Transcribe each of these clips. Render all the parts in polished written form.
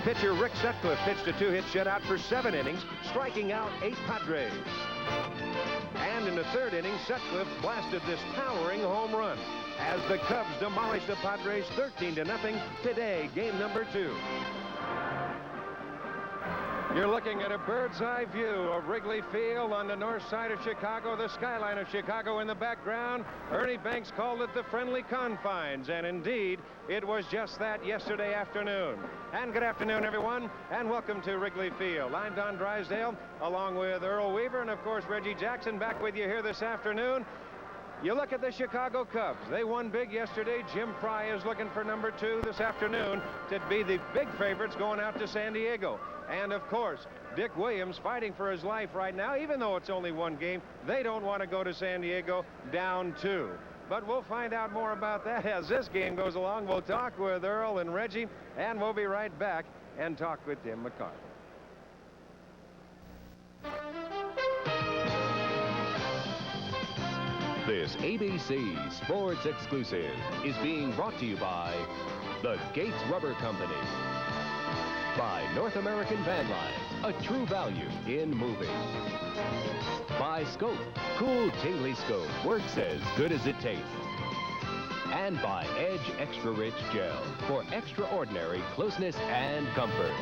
Pitcher Rick Sutcliffe pitched a 2-hit shutout for 7 innings, striking out 8 Padres. And in the 3rd inning, Sutcliffe blasted this towering home run as the Cubs demolished the Padres 13-0 today, game number 2. You're looking at a bird's-eye view of Wrigley Field on the north side of Chicago, the skyline of Chicago in the background. Ernie Banks called it the friendly confines, and indeed, it was just that yesterday afternoon. And good afternoon, everyone, and welcome to Wrigley Field. I'm Don Drysdale, along with Earl Weaver, and of course, Reggie Jackson, back with you here this afternoon. You look at the Chicago Cubs. They won big yesterday. Jim Fry is looking for number 2 this afternoon to be the big favorites going out to San Diego. And, of course, Dick Williams fighting for his life right now. Even though it's only 1 game, they don't want to go to San Diego down 2. But we'll find out more about that as this game goes along. We'll talk with Earl and Reggie, and we'll be right back and talk with Tim McCarthy. This ABC Sports Exclusive is being brought to you by the Gates Rubber Company, by North American Van Lines, a true value in moving, by Scope, cool tingly Scope, works as good as it tastes, and by Edge Extra Rich Gel for extraordinary closeness and comfort.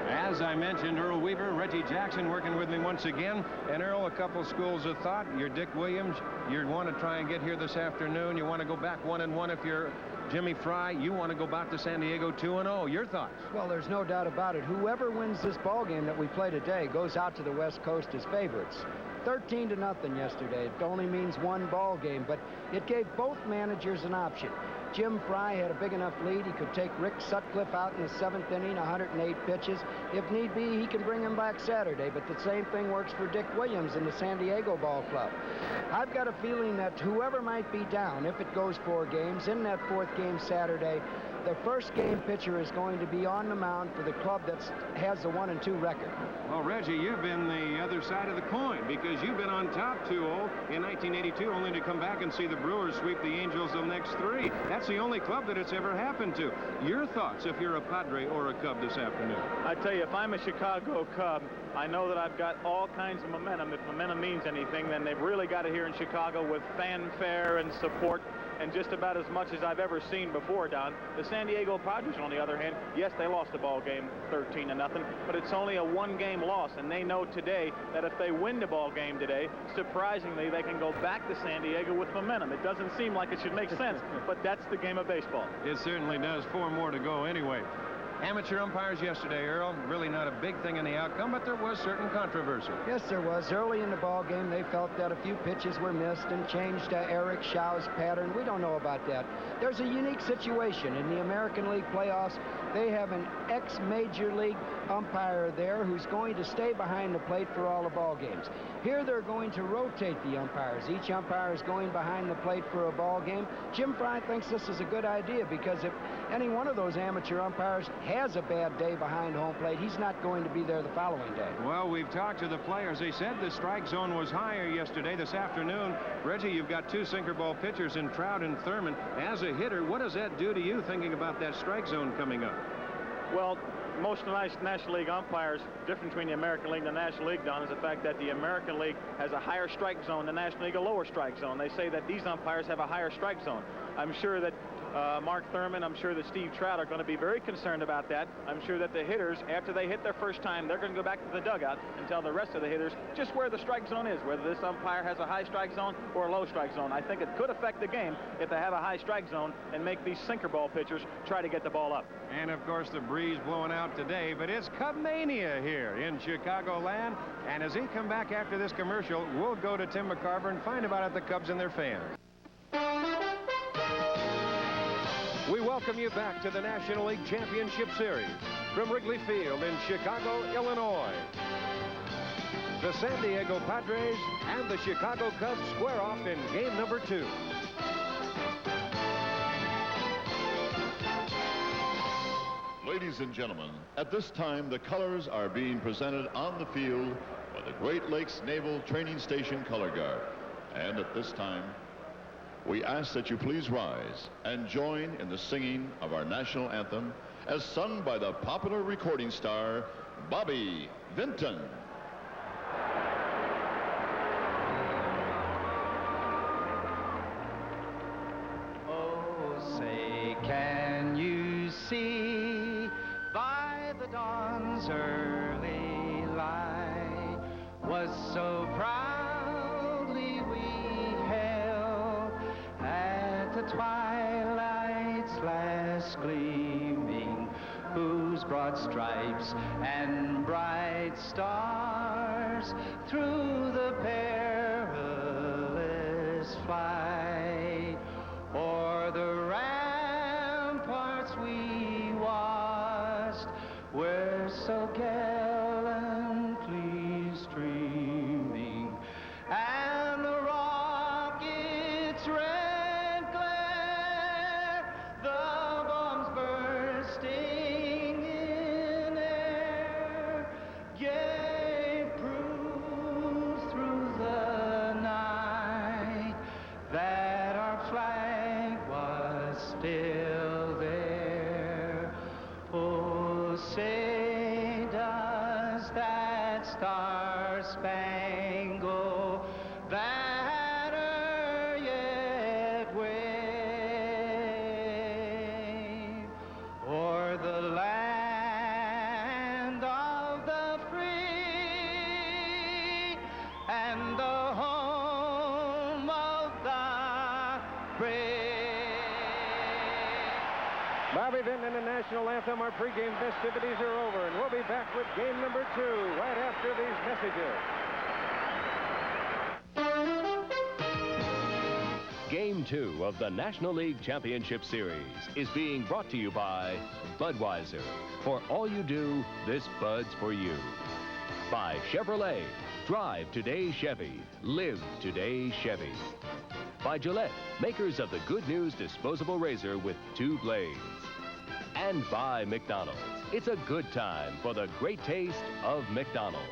As I mentioned, Earl Weaver, Reggie Jackson working with me once again. And Earl, a couple schools of thought. You're Dick Williams. You want to try and get here this afternoon. You want to go back 1-1 if you're Jimmy Fry. You want to go back to San Diego 2-0. Your thoughts? Well, there's no doubt about it. Whoever wins this ball game that we play today goes out to the West Coast as favorites. 13-0 yesterday. It only means 1 ball game, but it gave both managers an option. Jim Fry had a big enough lead. He could take Rick Sutcliffe out in the 7th inning, 108 pitches. If need be, he can bring him back Saturday, but the same thing works for Dick Williams in the San Diego Ball Club. I've got a feeling that whoever might be down, if it goes 4 games, in that 4th game Saturday, the first game pitcher is going to be on the mound for the club that has the 1-2 record. Well, Reggie, you've been the other side of the coin because you've been on top 2-0 in 1982, only to come back and see the Brewers sweep the Angels the next 3. That's the only club that it's ever happened to. Your thoughts if you're a Padre or a Cub this afternoon? I tell you, if I'm a Chicago Cub, I know that I've got all kinds of momentum. If momentum means anything, then they've really got it here in Chicago with fanfare and support, and just about as much as I've ever seen before, Don. The San Diego Padres, on the other hand, yes, they lost the ball game 13-0, but it's only a 1-game loss, and they know today that if they win the ball game today, surprisingly, they can go back to San Diego with momentum. It doesn't seem like it should make sense, but that's the game of baseball. It certainly does. 4 more to go anyway. Amateur umpires yesterday, Earl. Really not a big thing in the outcome, but there was certain controversy. Yes, there was. Early in the ball game, they felt that a few pitches were missed and changed Eric Shaw's pattern. We don't know about that. There's a unique situation in the American League playoffs. They have an ex-Major League umpire there who's going to stay behind the plate for all the ball games. Here they're going to rotate the umpires. Each umpire is going behind the plate for a ball game. Jim Fry thinks this is a good idea because if any one of those amateur umpires has a bad day behind home plate, he's not going to be there the following day. Well, we've talked to the players. They said the strike zone was higher yesterday. This afternoon, Reggie, you've got 2 sinker ball pitchers in Trout and Thurman. As a hitter, what does that do to you thinking about that strike zone coming up? Well, most of the National League umpires, difference between the American League and the National League, Don, is the fact that the American League has a higher strike zone, the National League a lower strike zone. They say that these umpires have a higher strike zone. I'm sure that Mark Thurman, I'm sure that Steve Trout are going to be very concerned about that. I'm sure that the hitters, after they hit their first time, they're going to go back to the dugout and tell the rest of the hitters just where the strike zone is, whether this umpire has a high strike zone or a low strike zone. I think it could affect the game if they have a high strike zone and make these sinker ball pitchers try to get the ball up. And, of course, the breeze blowing out today, but it's Cubmania here in Chicagoland. And as he come back after this commercial, we'll go to Tim McCarver and find out the Cubs and their fans. We welcome you back to the National League Championship Series from Wrigley Field in Chicago, Illinois. The San Diego Padres and the Chicago Cubs square off in game number 2. Ladies and gentlemen, at this time, the colors are being presented on the field by the Great Lakes Naval Training Station Color Guard. And at this time, we ask that you please rise and join in the singing of our national anthem as sung by the popular recording star, Bobby Vinton. Oh, say, can you see by the dawn's early light was so proudly we hailed at the twilight's last gleaming, whose broad stripes and bright stars through the perilous flight o'er the ramparts we watched were so gallantly streaming, and the rocket's red glare, the bombs bursting in air, gave proof through the night that our flag was still there. Oh, say does that star-spangled banner yet wave o'er the land of the free and the home of the brave? Bobby Vinton and the national anthem. Our pregame festivities are over, and we'll be back with game number 2 right after these messages. Game 2 of the National League Championship Series is being brought to you by Budweiser. For all you do, this Bud's for you. By Chevrolet. Drive today Chevy. Live today Chevy. By Gillette, makers of the Good News disposable razor with 2 blades. And by McDonald's. It's a good time for the great taste of McDonald's.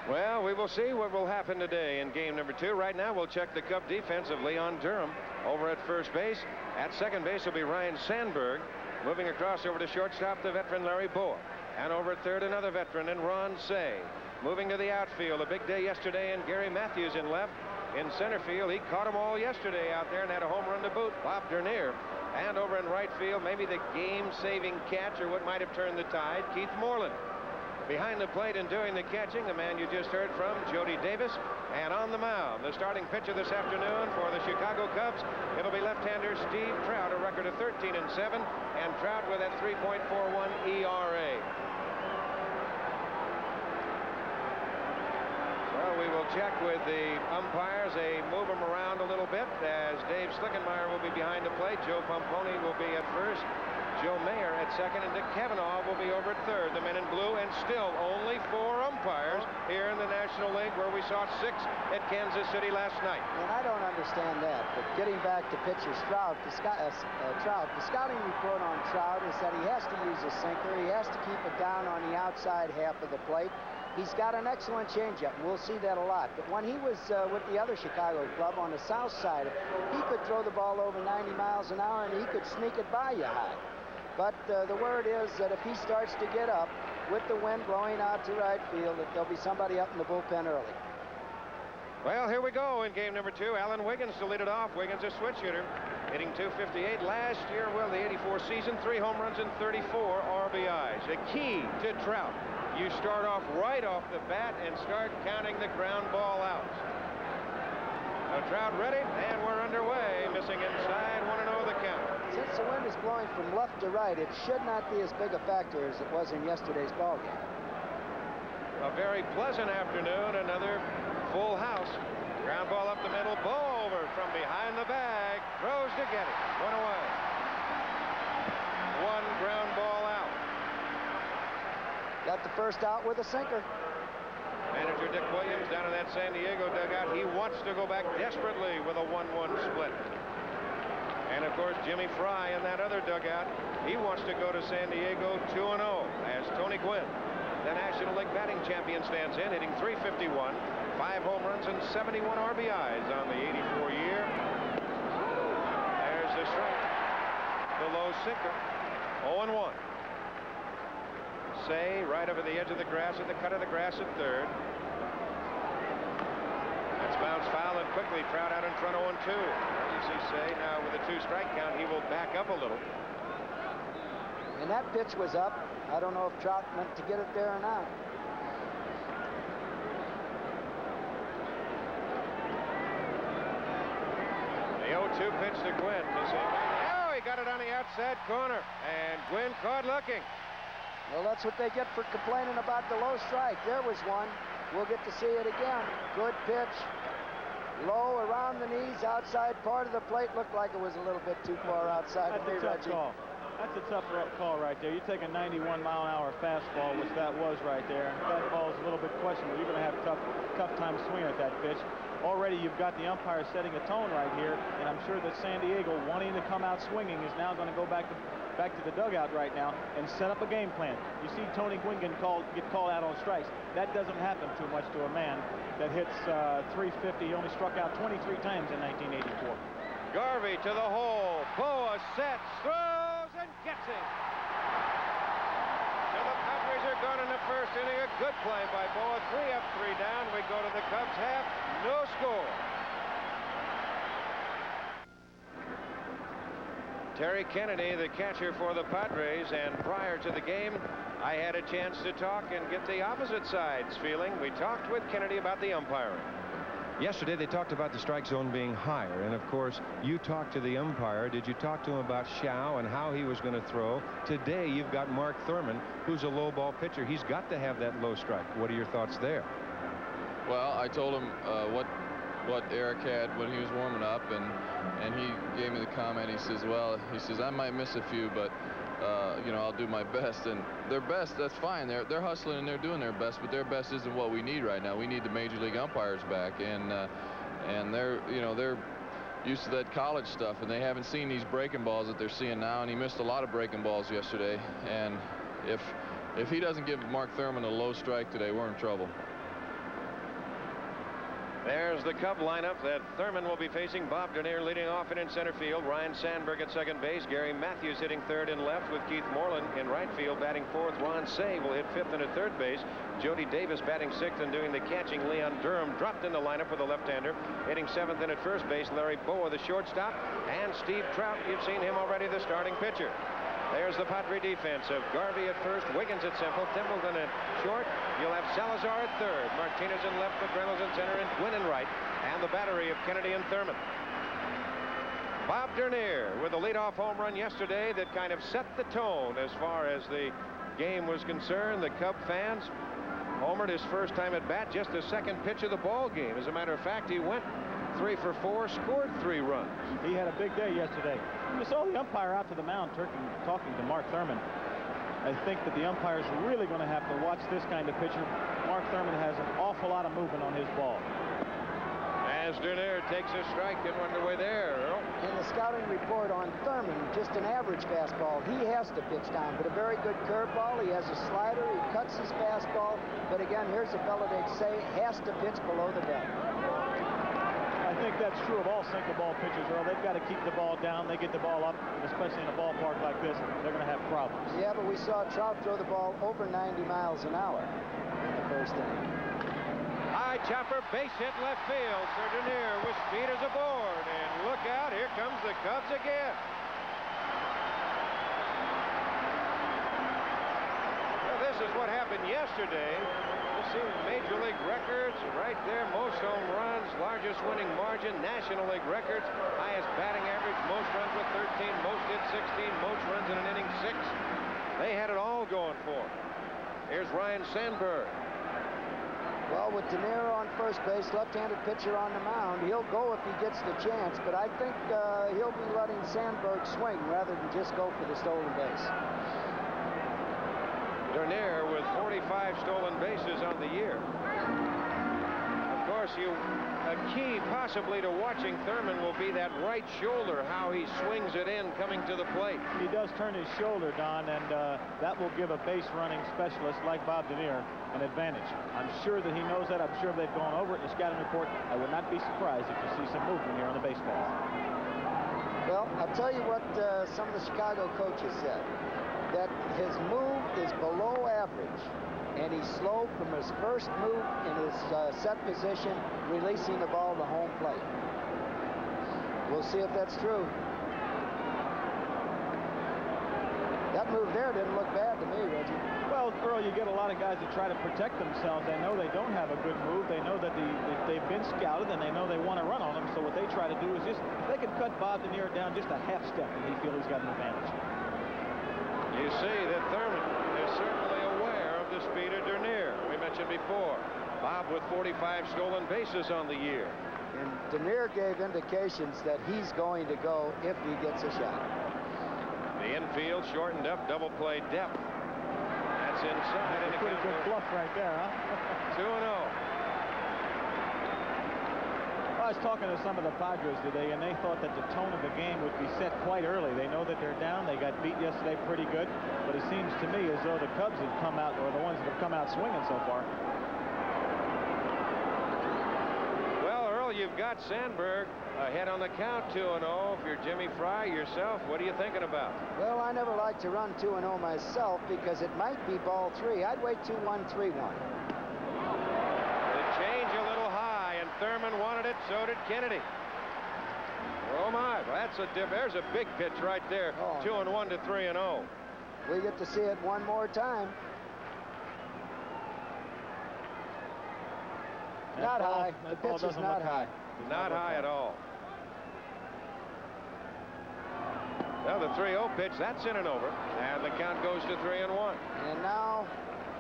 Well, we will see what will happen today in game number 2. Right now, we'll check the Cub defense of Leon Durham over at first base. At second base will be Ryan Sandberg. Moving across over to shortstop, the veteran Larry Bowa. And over at third, another veteran in Ron Say. Moving to the outfield, a big day yesterday, and Gary Matthews in left. In center field, he caught them all yesterday out there and had a home run to boot, Bob Dernier. And over in right field, maybe the game-saving catch or what might have turned the tide, Keith Moreland. Behind the plate and doing the catching, the man you just heard from, Jody Davis. And on the mound, the starting pitcher this afternoon for the Chicago Cubs, it'll be left-hander Steve Trout, a record of 13-7, and Trout with that 3.41 ERA. Well, we will check with the umpires. They move them around a little bit as Dave Slickenmeyer will be behind the plate. Joe Pomponi will be at first. Joe Mayer at second, and Dick Cavanaugh will be over at third. The men in blue, and still only 4 umpires here in the National League, where we saw 6 at Kansas City last night. And I don't understand that, but getting back to pitcher Trout, the scouting report on Trout is that he has to use a sinker. He has to keep it down on the outside half of the plate. He's got an excellent changeup, and we'll see that a lot. But when he was with the other Chicago club on the south side, he could throw the ball over 90 miles an hour, and he could sneak it by you high. But the word is that if he starts to get up with the wind blowing out to right field, that there'll be somebody up in the bullpen early. Well, here we go in game number 2. Alan Wiggins to lead it off. Wiggins a switch hitter, hitting .258 last year. Well, the '84 season, 3 home runs and 34 RBIs. The key to Trout, you start off right off the bat and start counting the ground ball outs. Now Trout ready, and we're underway. Missing inside, 1-0 the count. Since the wind is blowing from left to right, it should not be as big a factor as it was in yesterday's ballgame. A very pleasant afternoon. Another full house. Ground ball up the middle. Bow over from behind the bag. Throws to get it. 1 away. 1 ground ball out. Got the first out with a sinker. Manager Dick Williams down in that San Diego dugout. He wants to go back desperately with a 1-1 split. And of course, Jimmy Fry in that other dugout. He wants to go to San Diego 2-0 as Tony Gwynn, the National League batting champion, stands in, hitting .351, 5 home runs and 71 RBIs on the 84 year. There's the strike. The low sinker. 0-1. Say right over the edge of the grass at the cut of the grass at third. That's bounced foul and quickly. Trout out in front 0-2. You see Say now with a 2-strike count, he will back up a little. And that pitch was up. I don't know if Trout meant to get it there or not. The 0-2 pitch to Gwynn. Oh, he got it on the outside corner. And Gwynn caught looking. Well, that's what they get for complaining about the low strike. There was one. We'll get to see it again. Good pitch. Low around the knees, outside part of the plate. Looked like it was a little bit too far outside. That's a tough call. That's a tough call right there. You take a 91-mile-an-hour fastball, which that was right there. That ball is a little bit questionable. You're going to have tough time swinging at that pitch. Already you've got the umpire setting a tone right here, and I'm sure that San Diego, wanting to come out swinging, is now going to go back to the dugout right now and set up a game plan. You see Tony Gwynn get called out on strikes. That doesn't happen too much to a man that hits 350. He only struck out 23 times in 1984. Garvey to the hole. Boa sets, throws, and gets it. So the Padres are gone in the first inning. A good play by Boa. 3 up, 3 down. We go to the Cubs half. No score. Terry Kennedy, the catcher for the Padres, and prior to the game, I had a chance to talk and get the opposite side's feeling. We talked with Kennedy about the umpiring. Yesterday they talked about the strike zone being higher, and of course you talked to the umpire. Did you talk to him about Shao and how he was going to throw? Today you've got Mark Thurman, who's a low ball pitcher. He's got to have that low strike. What are your thoughts there? Well, I told him what Eric had when he was warming up, and he gave me the comment. He says, I might miss a few, but you know, I'll do my best. And their best, that's fine. They're hustling and they're doing their best, but their best isn't what we need right now. We need the major league umpires back, and they're used to that college stuff, and they haven't seen these breaking balls that they're seeing now. And he missed a lot of breaking balls yesterday. And if he doesn't give Mark Thurman a low strike today, we're in trouble. There's the Cub lineup that Thurman will be facing. Bob Dernier leading off and in center field. Ryan Sandberg at second base. Gary Matthews hitting third and left with Keith Moreland in right field. Batting fourth, Ron Say will hit fifth and at third base. Jody Davis batting sixth and doing the catching. Leon Durham dropped in the lineup with a left-hander. Hitting seventh and at first base, Larry Boa, the shortstop. And Steve Trout, you've seen him already, the starting pitcher. There's the Padre defense of Garvey at first, Wiggins at center, Templeton at short. You'll have Salazar at third, Martinez in left, McReynolds in center, and Gwynn in right, and the battery of Kennedy and Thurman. Bob Dernier with a leadoff home run yesterday that kind of set the tone as far as the game was concerned. The Cub fans homered his first time at bat, just the second pitch of the ball game. As a matter of fact, he went 3 for 4, scored 3 runs. He had a big day yesterday. You saw the umpire out to the mound talking to Mark Thurman. I think that the umpires are really going to have to watch this kind of pitcher. Mark Thurman has an awful lot of movement on his ball. As Dernier takes a strike and underway there, Earl. In the scouting report on Thurman, just an average fastball. He has to pitch down, but a very good curveball. He has a slider. He cuts his fastball. But again, here's a fellow they say has to pitch below the belt. I think that's true of all sinker ball pitchers, Earl. They've got to keep the ball down. They get the ball up, and especially in a ballpark like this, they're going to have problems. Yeah, but we saw Trout throw the ball over 90 miles an hour in the first inning. High chopper, base hit left field. Dernier with speed is aboard. And look out, here comes the Cubs again. Well, this is what happened yesterday. You see Major League records right there. Most home runs, largest winning margin, National League records, highest batting average, most runs with 13, most hits 16, most runs in an inning 6. They had it all going for them. Here's Ryan Sandberg. Well, with Dernier on first base, left-handed pitcher on the mound, he'll go if he gets the chance, but I think he'll be letting Sandberg swing rather than just go for the stolen base. Dernier with 45 stolen bases on the year. Of course, course, a key possibly to watching Thurman will be that right shoulder, how he swings it in coming to the plate. He does turn his shoulder, Don, and that will give a base running specialist like Bob Denier an advantage. I'm sure that he knows that. I'm sure they've gone over it in the scouting report. I would not be surprised if you see some movement here on the base paths. Well, I'll tell you what some of the Chicago coaches said, that his move is below average, and he's slow from his first move in his set position, releasing the ball to home plate. We'll see if that's true. That move there didn't look bad to me, Reggie. Well, Earl, you get a lot of guys that try to protect themselves. They know they don't have a good move. They know that they've been scouted, and they know they want to run on them. So what they try to do is just, they can cut Bob Denier down just a half step, and he feels he's got an advantage. You see that Thurman is certainly aware of the speed of Denier. We mentioned before, Bob with 45 stolen bases on the year. And Denier gave indications that he's going to go if he gets a shot. The infield shortened up, double play depth. That's inside. That's a pretty good bluff right there, huh? 2-0. Well, I was talking to some of the Padres today, and they thought that the tone of the game would be set quite early. They know that they're down. They got beat yesterday pretty good. But it seems to me as though the Cubs have come out, or the ones that have come out swinging so far. Well, Earl, you've got Sandberg ahead on the count, 2-0. If you're Jimmy Fry yourself, what are you thinking about? Well, I never like to run 2-0 myself because it might be ball 3. I'd wait 2-1, 3-1. The change a little high, and Thurman wanted it, so did Kennedy. Oh my, there's a big pitch right there. 2-1 to 3-0. We get to see it one more time. Not high. The pitch is not high. Not high at all. Well, the 3-0 pitch, that's in and over. And the count goes to 3-1. And now,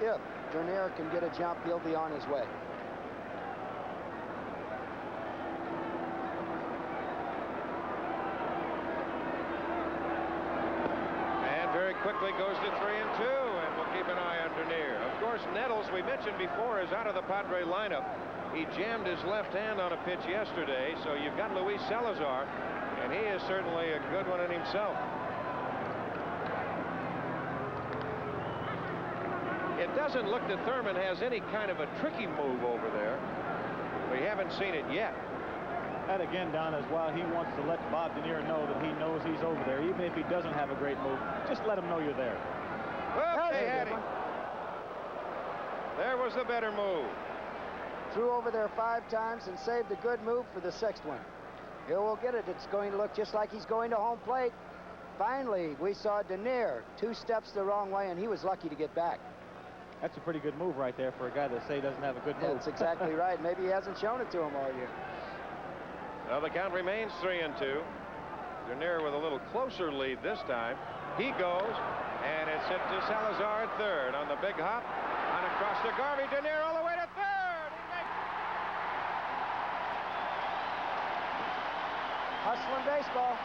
if Denier can get a jump, he'll be on his way. And very quickly goes to 3-2, and we'll keep an eye on Denier. Of course, Nettles, we mentioned before, is out of the Padre lineup. He jammed his left hand on a pitch yesterday, so you've got Luis Salazar, and he is certainly a good one in himself. It doesn't look that Thurman has any kind of a tricky move over there. We haven't seen it yet. That again, Don, is why he wants to let Bob Denier know that he knows he's over there. Even if he doesn't have a great move, just let him know you're there. Well, they had him. There was the better move. Threw over there 5 times and saved a good move for the 6th one. Here we'll get it. It's going to look just like he's going to home plate. Finally, we saw Denier 2 steps the wrong way, and he was lucky to get back. That's a pretty good move right there for a guy that say doesn't have a good move. That's exactly right. Maybe he hasn't shown it to him all year. Well, the count remains 3-2. Denier with a little closer lead this time. He goes, and it's hit to Salazar at third on the big hop. On across to Garvey. Denier all the way to third. Hustling baseball.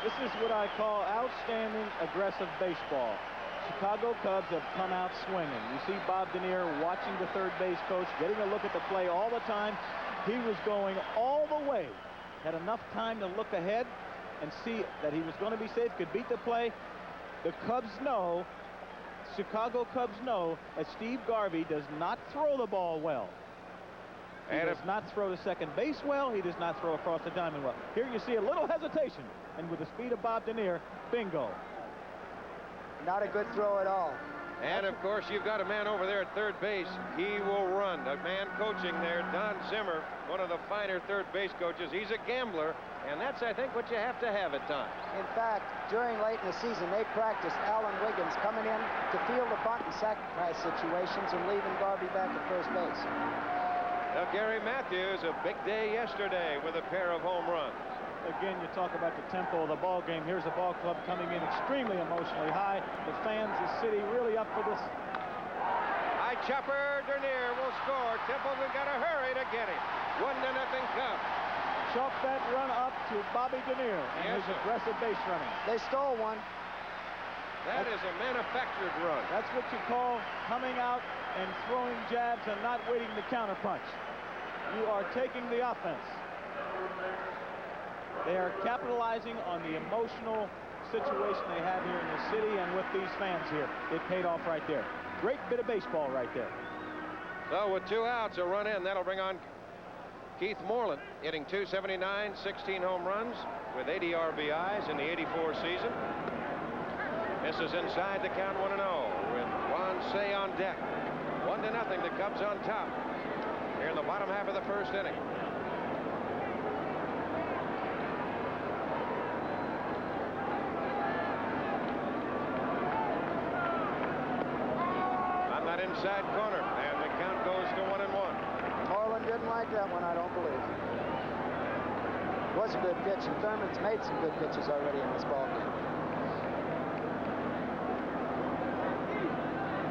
This is what I call outstanding aggressive baseball. Chicago Cubs have come out swinging. You see Bob Denier watching the third base coach, getting a look at the play all the time. He was going all the way. Had enough time to look ahead and see that he was going to be safe, could beat the play. The Cubs know, Chicago Cubs know, that Steve Garvey does not throw the ball well. He does not throw to second base well. He does not throw across the diamond well. Here you see a little hesitation. And with the speed of Bob Denier, bingo. Not a good throw at all. And, of course, you've got a man over there at third base. He will run. A man coaching there, Don Zimmer, one of the finer third base coaches. He's a gambler, and that's, I think, what you have to have at times. In fact, during late in the season, they practiced Alan Wiggins coming in to field the bunt and sacrifice situations and leaving Garvey back at first base. Now, Gary Matthews, a big day yesterday with a pair of home runs. Again, you talk about the tempo of the ball game. Here's a ball club coming in extremely emotionally high. The fans, the city, really up for this. High chopper, Denier will score. Templeton got to hurry to get him. 1-0 Cubs. chalk that run up to Bobby Denier and his aggressive base running. They stole one. That is a manufactured run. That's what you call coming out and throwing jabs and not waiting to counterpunch. You are taking the offense. They are capitalizing on the emotional situation they have here in the city and with these fans here. It paid off right there. Great bit of baseball right there. So with 2 outs, a run in. That'll bring on Keith Moreland, hitting .279, 16 home runs with 80 RBIs in the '84 season. This is inside the count 1-0 with Ron Cey on deck. 1-0, the Cubs on top here in the bottom half of the first inning. On that inside corner, and the count goes to 1-1. Moreland didn't like that one, I don't believe. It was a good pitch, and Thurman's made some good pitches already in this ballgame.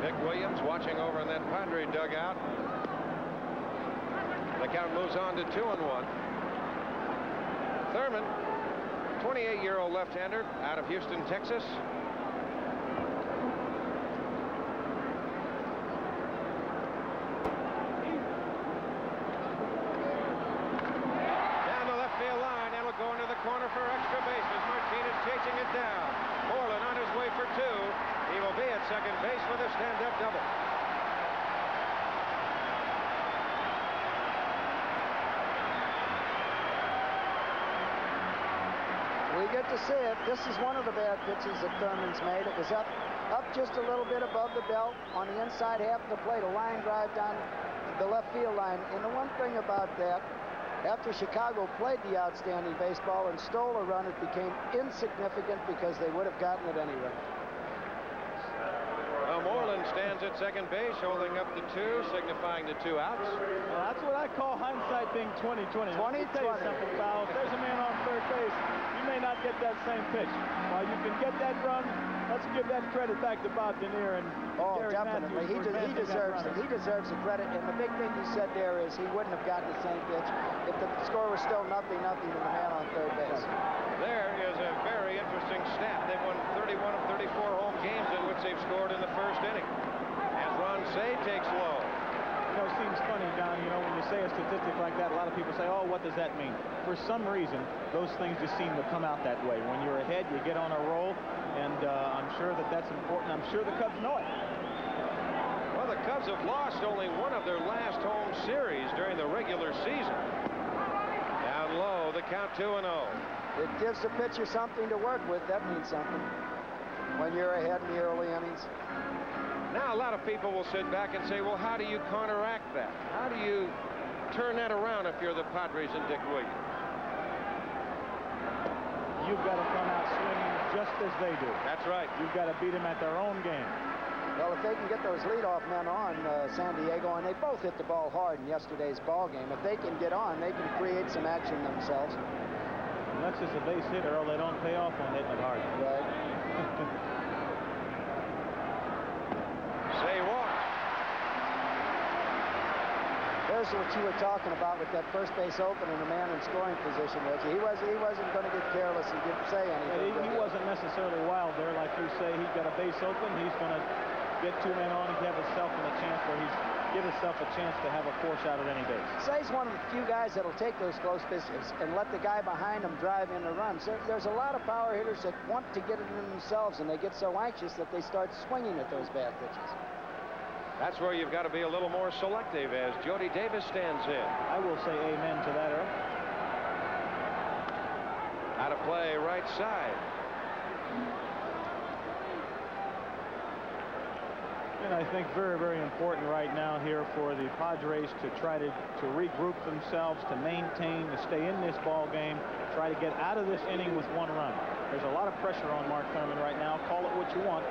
Dick Williams watching over in that Padre dugout. The count moves on to 2-1. Thurman, 28-year-old left-hander out of Houston, Texas. Down the left field line, and will go into the corner for extra bases. Martinez chasing it down. Moreland on his way for 2. He will be at second base with a stand-up double. We get to see it. This is one of the bad pitches that Thurman's made. It was up just a little bit above the belt on the inside half of the plate. A line drive down the left field line. And the one thing about that, after Chicago played the outstanding baseball and stole a run, it became insignificant because they would have gotten it anyway. Well, Moreland stands at second base, holding up the 2, signifying the 2 outs. Well, that's what I call hindsight being 20/20. Let me tell you something, pal. If there's a man on third base, you may not get that same pitch. While you can get that run, let's give that credit back to Bob Denier and Gary definitely. Matthews. He deserves it. He deserves the credit. And the big thing you said there is he wouldn't have gotten the same pitch if the score was still 0-0 with the man on third base. There is a very interesting stat. They've won 31 of 34 home games in which they've scored in the first inning. As Ron Cey takes low. You know, it seems funny, Don, you know, when you say a statistic like that, a lot of people say, oh, what does that mean? For some reason, those things just seem to come out that way. When you're ahead, you get on a roll, and I'm sure that that's important. I'm sure the Cubs know it. Well, the Cubs have lost only one of their last home series during the regular season. Down low, the count 2-0. It gives the pitcher something to work with. That means something when you're ahead in the early innings. Now, a lot of people will sit back and say, well, how do you counteract that? How do you turn that around if you're the Padres and Dick Williams? You've got to come out swinging just as they do. That's right. You've got to beat them at their own game. Well, if they can get those leadoff men on San Diego, and they both hit the ball hard in yesterday's ball game, if they can get on, they can create some action themselves. Unless it's a base hit, Earl, they don't pay off on hitting it hard. Right. Say what? There's what you were talking about with that first base open and the man in scoring position, Reggie. He wasn't going to get careless and didn't say anything. He wasn't necessarily wild there, like you say. He's got a base open. He's going to get 2 men on and give himself a chance where he's give himself a chance to have a force out at any base. Say's one of the few guys that'll take those close pitches and let the guy behind him drive in the runs. There's a lot of power hitters that want to get it in themselves, and they get so anxious that they start swinging at those bad pitches. That's where you've got to be a little more selective as Jody Davis stands in. I will say amen to that, Earl. Out of play, right side. And I think very, very important right now here for the Padres to try to regroup themselves, to maintain, to stay in this ball game, try to get out of this inning with 1 run. There's a lot of pressure on Mark Thurman right now. Call it what you want,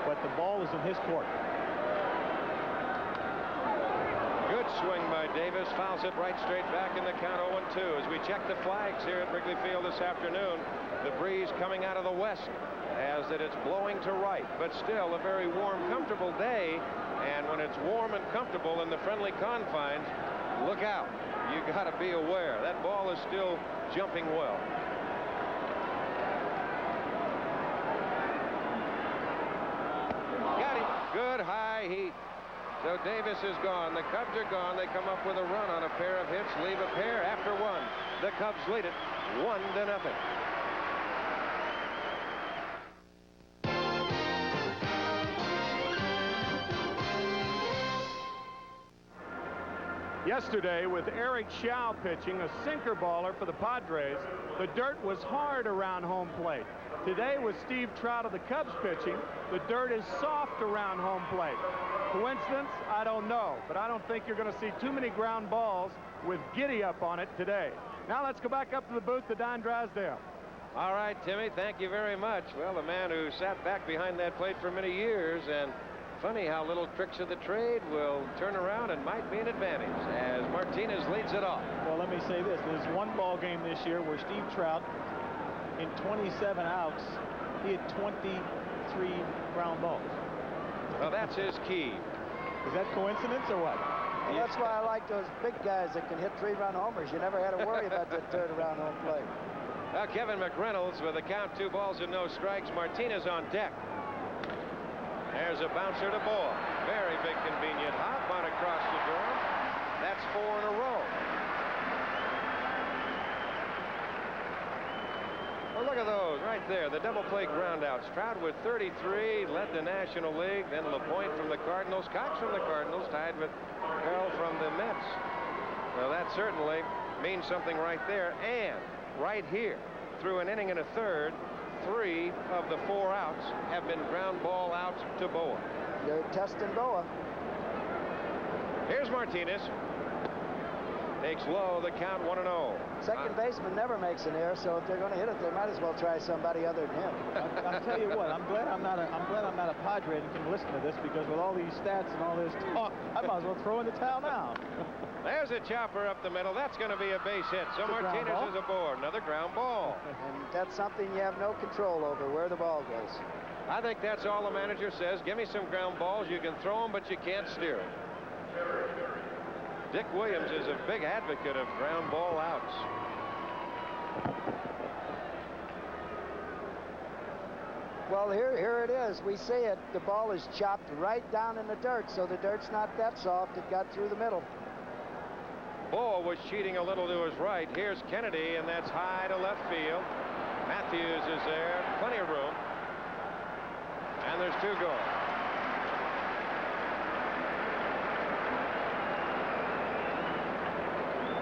but the ball is in his court. Good swing by Davis, fouls it right straight back in the count 0-2. As we check the flags here at Wrigley Field this afternoon, the breeze coming out of the west as that it's blowing to right, but still a very warm, comfortable day. And when it's warm and comfortable in the friendly confines, look out. you got to be aware. That ball is still jumping well. Got him. Good high heat. So Davis is gone. The Cubs are gone. They come up with a run on a pair of hits, leave a pair after one. The Cubs lead it 1-0. Yesterday, with Eric Shao pitching, a sinker baller for the Padres, the dirt was hard around home plate. Today, with Steve Trout of the Cubs pitching, the dirt is soft around home plate. Coincidence? I don't know, but I don't think you're going to see too many ground balls with Giddy up on it today. Now let's go back up to the booth to Don Drysdale. All right, Timmy, thank you very much. Well, the man who sat back behind that plate for many years, and funny how little tricks of the trade will turn around and might be an advantage as Martinez leads it off. Well, let me say this. There's one ball game this year where Steve Trout, in 27 outs, he had 23 ground balls. Well, that's his key. Is that coincidence or what? Well, that's why I like those big guys that can hit 3-run homers. You never had to worry about that dirt around home plate. Well, Kevin McReynolds with a count, 2 balls and no strikes. Martinez on deck. There's a bouncer to Boa. Very big convenient hop on across the Durham. That's 4 in a row. Well, look at those right there. The double play groundouts. Trout with 33 led the National League. Then LaPointe from the Cardinals. Cox from the Cardinals tied with Carroll from the Mets. Well, that certainly means something right there. And right here, through an inning and a third, 3 of the 4 outs have been ground ball outs to Boa. They're testing Boa. Here's Martinez. Takes low, the count 1-0. Second baseman never makes an error, so if they're going to hit it, they might as well try somebody other than him. I'll tell you what, I'm glad I'm not a Padre and can listen to this, because with all these stats and all this talk, I might as well throw in the towel now. There's a chopper up the middle. That's going to be a base hit. So Martinez is aboard. Another ground ball. And that's something you have no control over, where the ball goes. I think that's all the manager says. Give me some ground balls. You can throw them, but you can't steer it. Dick Williams is a big advocate of ground ball outs. Well, here it is. We see it. The ball is chopped right down in the dirt, so the dirt's not that soft. It got through the middle. Boa was cheating a little to his right. Here's Kennedy, and that's high to left field. Matthews is there. Plenty of room. And there's 2 going.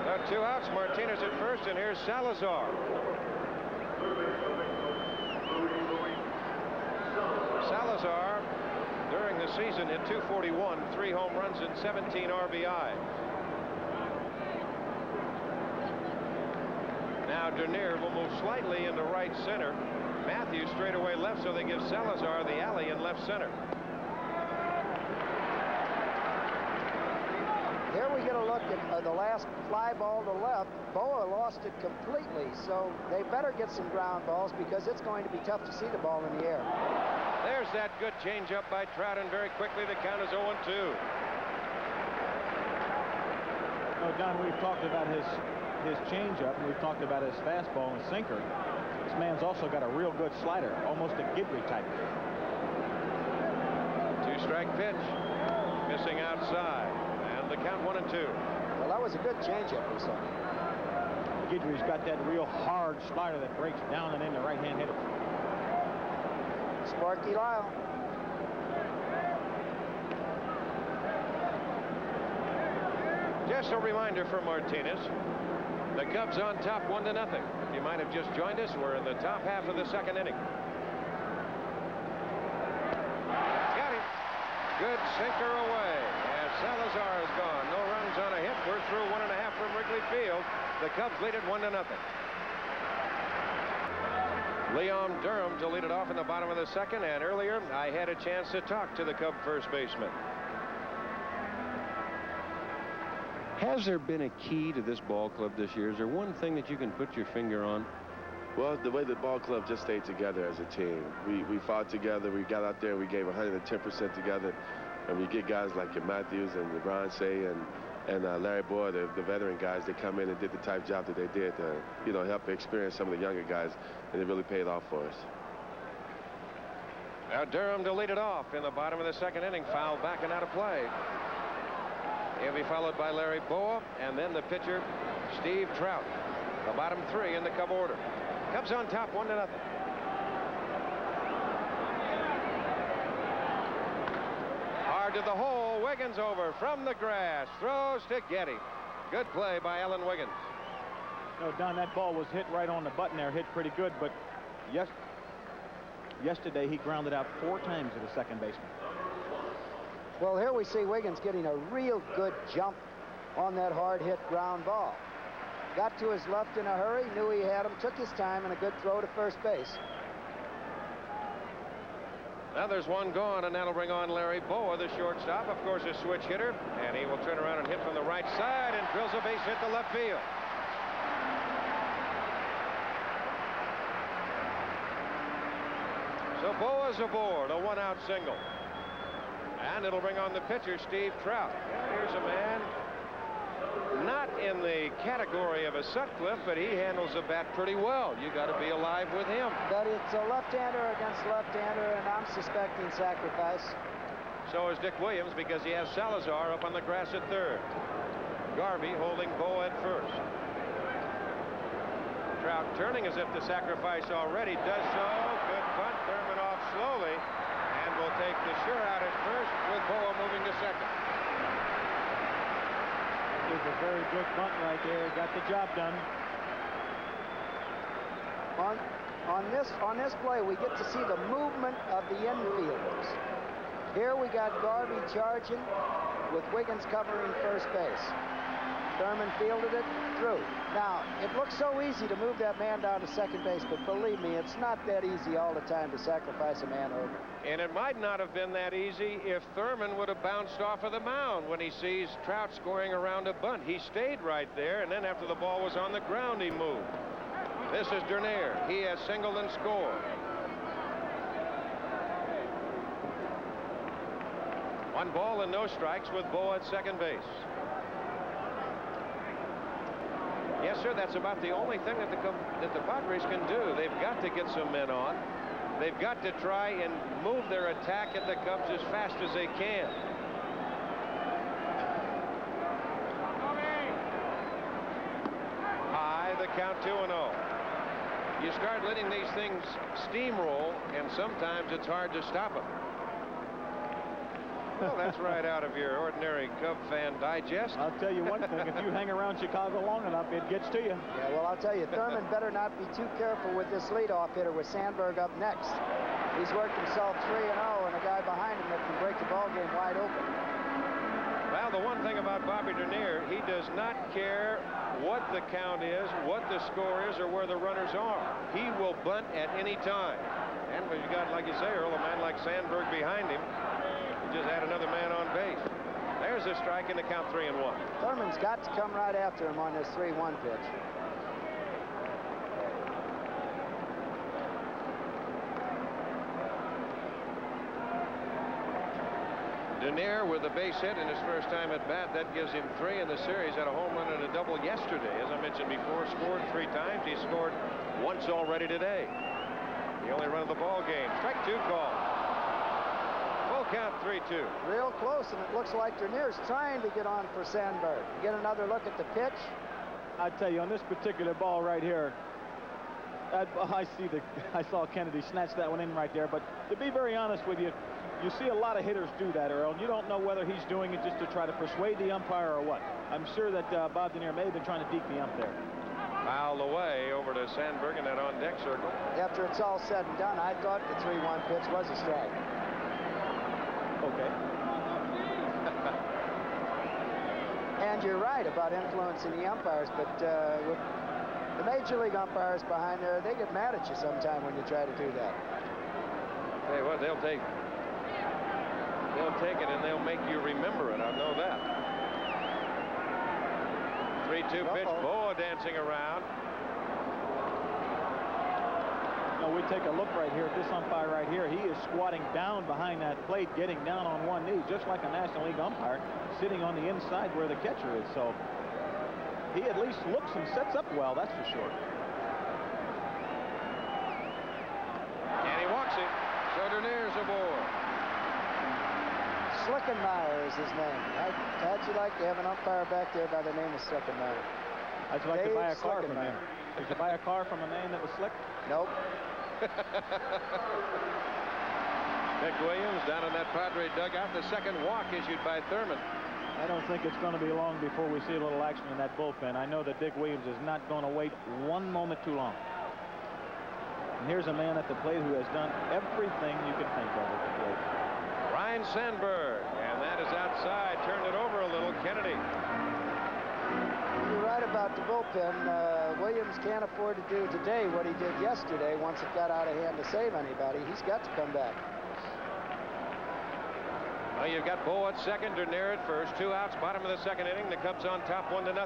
There are 2 outs. Martinez at first, and here's Salazar. Salazar, during the season, hit .241, 3 home runs and 17 RBI. Now Dernier will move slightly into right center. Matthews straight away left, so they give Salazar the alley in left center. Here we get a look at the last fly ball to left. Boa lost it completely, so they better get some ground balls, because it's going to be tough to see the ball in the air. There's that good changeup by Trout, and very quickly the count is 0-2. No, Don, we've talked about his changeup, and we've talked about his fastball and sinker. This man's also got a real good slider, almost a Guidry type. 2-strike pitch. Missing outside. And the count 1-2. Well, that was a good changeup we saw. Guidry's got that real hard slider that breaks down and into right-hand hitter. Sparky Lyle. Just a reminder for Martinez. The Cubs on top 1-0. If you might have just joined us, we're in the top half of the second inning. Got him. Good sinker away. As Salazar is gone. No runs on a hit. We're through 1.5 from Wrigley Field. The Cubs lead it 1-0. Leon Durham to lead it off in the bottom of the second, and earlier I had a chance to talk to the Cub first baseman. Has there been a key to this ball club this year? Is there one thing that you can put your finger on? Well, the way the ball club just stayed together as a team. We fought together. We got out there. We gave 110% together. And we get guys like your Matthews and your Bronce and And Larry Boyd, the veteran guys, they come in and did the type job that they did to, you know, help experience some of the younger guys, and it really paid off for us. Now Durham to lead it off in the bottom of the second inning. Foul back and out of play. He'll be followed by Larry Boyd, and then the pitcher, Steve Trout. The bottom three in the Cub order. Cubs on top, 1-0. Hard to the hole. Wiggins over from the grass. Throws to Getty. Good play by Alan Wiggins. No, Don, that ball was hit right on the button there. Hit pretty good, but yesterday he grounded out 4 times to the second baseman. Well, here we see Wiggins getting a real good jump on that hard hit ground ball. Got to his left in a hurry, knew he had him, took his time, and a good throw to first base. Now there's one gone, and that'll bring on Larry Boyd, the shortstop, of course, a switch hitter, and he will turn around and hit from the right side and drills a base hit to left field. So Boyd's aboard, a 1-out single. And it'll bring on the pitcher, Steve Trout. Here's a man not in the category of a Sutcliffe, but he handles the bat pretty well. You got to be alive with him. But it's a left-hander against left-hander, and I'm suspecting sacrifice. So is Dick Williams, because he has Salazar up on the grass at third. Garvey holding Boyd at first. Trout turning as if to sacrifice already. Does so. Good bunt. Thurman off slowly. And will take the sure out at first with Boyd moving to second. It was a very good bunt right there. Got the job done. On this play, we get to see the movement of the infielders. Here we got Garvey charging with Wiggins covering first base. Thurman fielded it through. Now, it looks so easy to move that man down to second base, but believe me, it's not that easy all the time to sacrifice a man over. And it might not have been that easy if Thurman would have bounced off of the mound when he sees Trout scoring around a bunt. He stayed right there, and then after the ball was on the ground, he moved. This is Dernier. He has singled and scored. 1 ball and no strikes with Boyd at second base. Yes, sir, that's about the only thing that the Padres can do. They've got to get some men on. They've got to try and move their attack at the Cubs as fast as they can. High, the count 2-0. You start letting these things steamroll, and sometimes it's hard to stop them. Well, that's right out of your ordinary Cub fan digest. I'll tell you one thing. If you hang around Chicago long enough, it gets to you. Yeah, well, I'll tell you, Thurman better not be too careful with this leadoff hitter with Sandberg up next. He's worked himself 3-0, and a guy behind him that can break the ballgame wide open. Well, the one thing about Bobby Dernier, he does not care what the count is, what the score is, or where the runners are. He will bunt at any time. And when you got, like you say, Earl, a man like Sandberg behind him, he just had another man on base. There's a strike in the count 3-1. Thurman's got to come right after him on this 3-1 pitch. Dernier with a base hit in his first time at bat. That gives him 3 in the series. Had a home run and a double yesterday. As I mentioned before, scored 3 times. He scored once already today. The only run of the ball game. Strike 2 call. Full count 3-2. Real close, and it looks like Dernier's trying to get on for Sandberg. Get another look at the pitch. I tell you, on this particular ball right here, I saw Kennedy snatch that one in right there. But to be very honest with you, you see a lot of hitters do that, Earl, and you don't know whether he's doing it just to try to persuade the umpire or what. I'm sure that Bob Dernier may have been trying to deke me up there. Fouled away over to Sandberg in that on-deck circle. After it's all said and done, I thought the 3-1 pitch was a strike. Okay. And you're right about influencing the umpires, but with the Major League umpires behind there, they get mad at you sometime when you try to do that. Hey, what they'll take it and they'll make you remember it. I know that. 3-2 pitch. Boyd dancing around. know, we take a look right here at this umpire right here. He is squatting down behind that plate, getting down on one knee, just like a National League umpire, sitting on the inside where the catcher is. So he at least looks and sets up well, that's for sure. And he walks it. So Dernier's aboard. Slickenmeyer is his name. How'd you like to have an umpire back there by the name of Slickenmeyer? I'd like to buy a car from him. Did you buy a car from a man that was slick? Nope. Dick Williams down in that Padre dugout. The second walk issued by Thurman. I don't think it's going to be long before we see a little action in that bullpen. I know that Dick Williams is not going to wait one moment too long. And here's a man at the plate who has done everything you can think of at the plate. Ryan Sandberg, and that is outside. Turned it over a little. Kennedy. You're right about the bullpen. Williams can't afford to do today what he did yesterday once it got out of hand to save anybody. He's got to come back. Well, you've got Bo at second, Dernier at first. 2 outs, bottom of the second inning. The Cubs on top, 1-0. And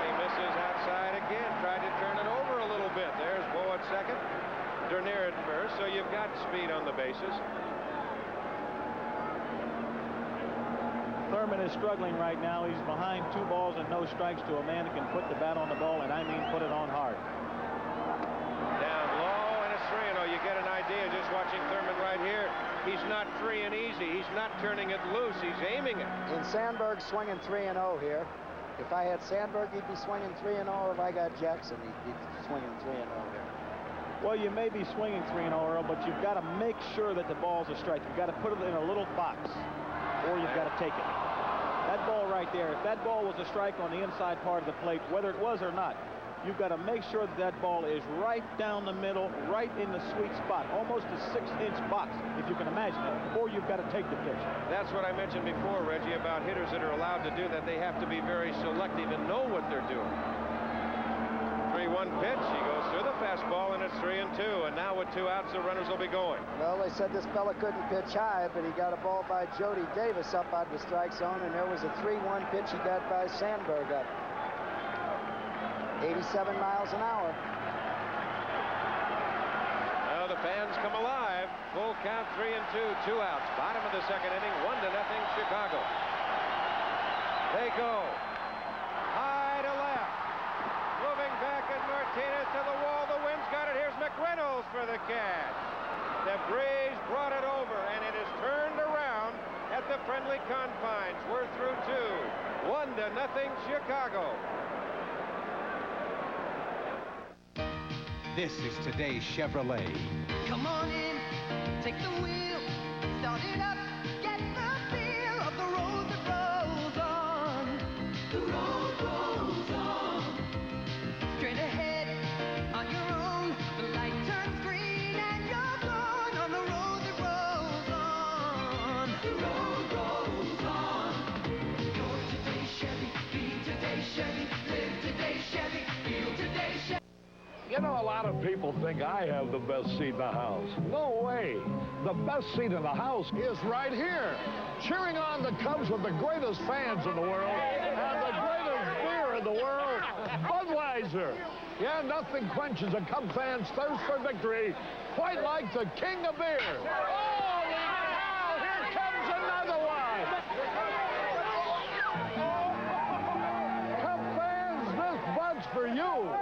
he misses outside again. Tried to turn it over a little bit. There's Bo at second, Dernier at first. So you've got speed on the bases. Thurman is struggling right now. He's behind 2 balls and no strikes to a man who can put the bat on the ball, and I mean put it on hard. Down low, and it's 3-0. You get an idea just watching Thurman right here. He's not free and easy. He's not turning it loose. He's aiming it. And Sandberg swinging 3-0 here. If I had Sandberg, he'd be swinging 3-0. If I got Jackson, he'd be swinging 3-0 here. Well, you may be swinging 3-0, Earl, but you've got to make sure that the ball's a strike. You've got to put it in a little box, or you've got to take it. That ball right there, if that ball was a strike on the inside part of the plate, whether it was or not, you've got to make sure that that ball is right down the middle, right in the sweet spot, almost a 6-inch box, if you can imagine it, or you've got to take the pitch. That's what I mentioned before, Reggie, about hitters that are allowed to do that. They have to be very selective and know what they're doing. 3-1 pitch. He goes through the fastball, and it's 3-2. And now with 2 outs, the runners will be going. Well, they said this fella couldn't pitch high, but he got a ball by Jody Davis up out of the strike zone, and there was a 3-1 pitch he got by Sandberg up. 87 miles an hour. Now the fans come alive. Full count, 3-2, 2 outs. Bottom of the second inning, 1-0 Chicago. They go. High to left. Moving back at Martinez to the wall. The wind's got it. Here's McReynolds for the catch. The breeze brought it over, and it is turned around at the friendly confines. We're through 2. 1-0 Chicago. This is today's Chevrolet. Come on in, take the wheel, start it up, get the feel of the road that rolls on. The road rolls on. Straight ahead, on your own, the light turns green and you're gone on the road that rolls on. The road rolls on. You're today's Chevy, be today's Chevy, live today's Chevy, feel today's Chevy. You know, a lot of people think I have the best seat in the house. No way. The best seat in the house is right here, cheering on the Cubs with the greatest fans in the world and the greatest beer in the world, Budweiser. Yeah, nothing quenches a Cub fan's thirst for victory quite like the king of beer. Holy cow, here comes another one. Cub fans, this Bud's for you.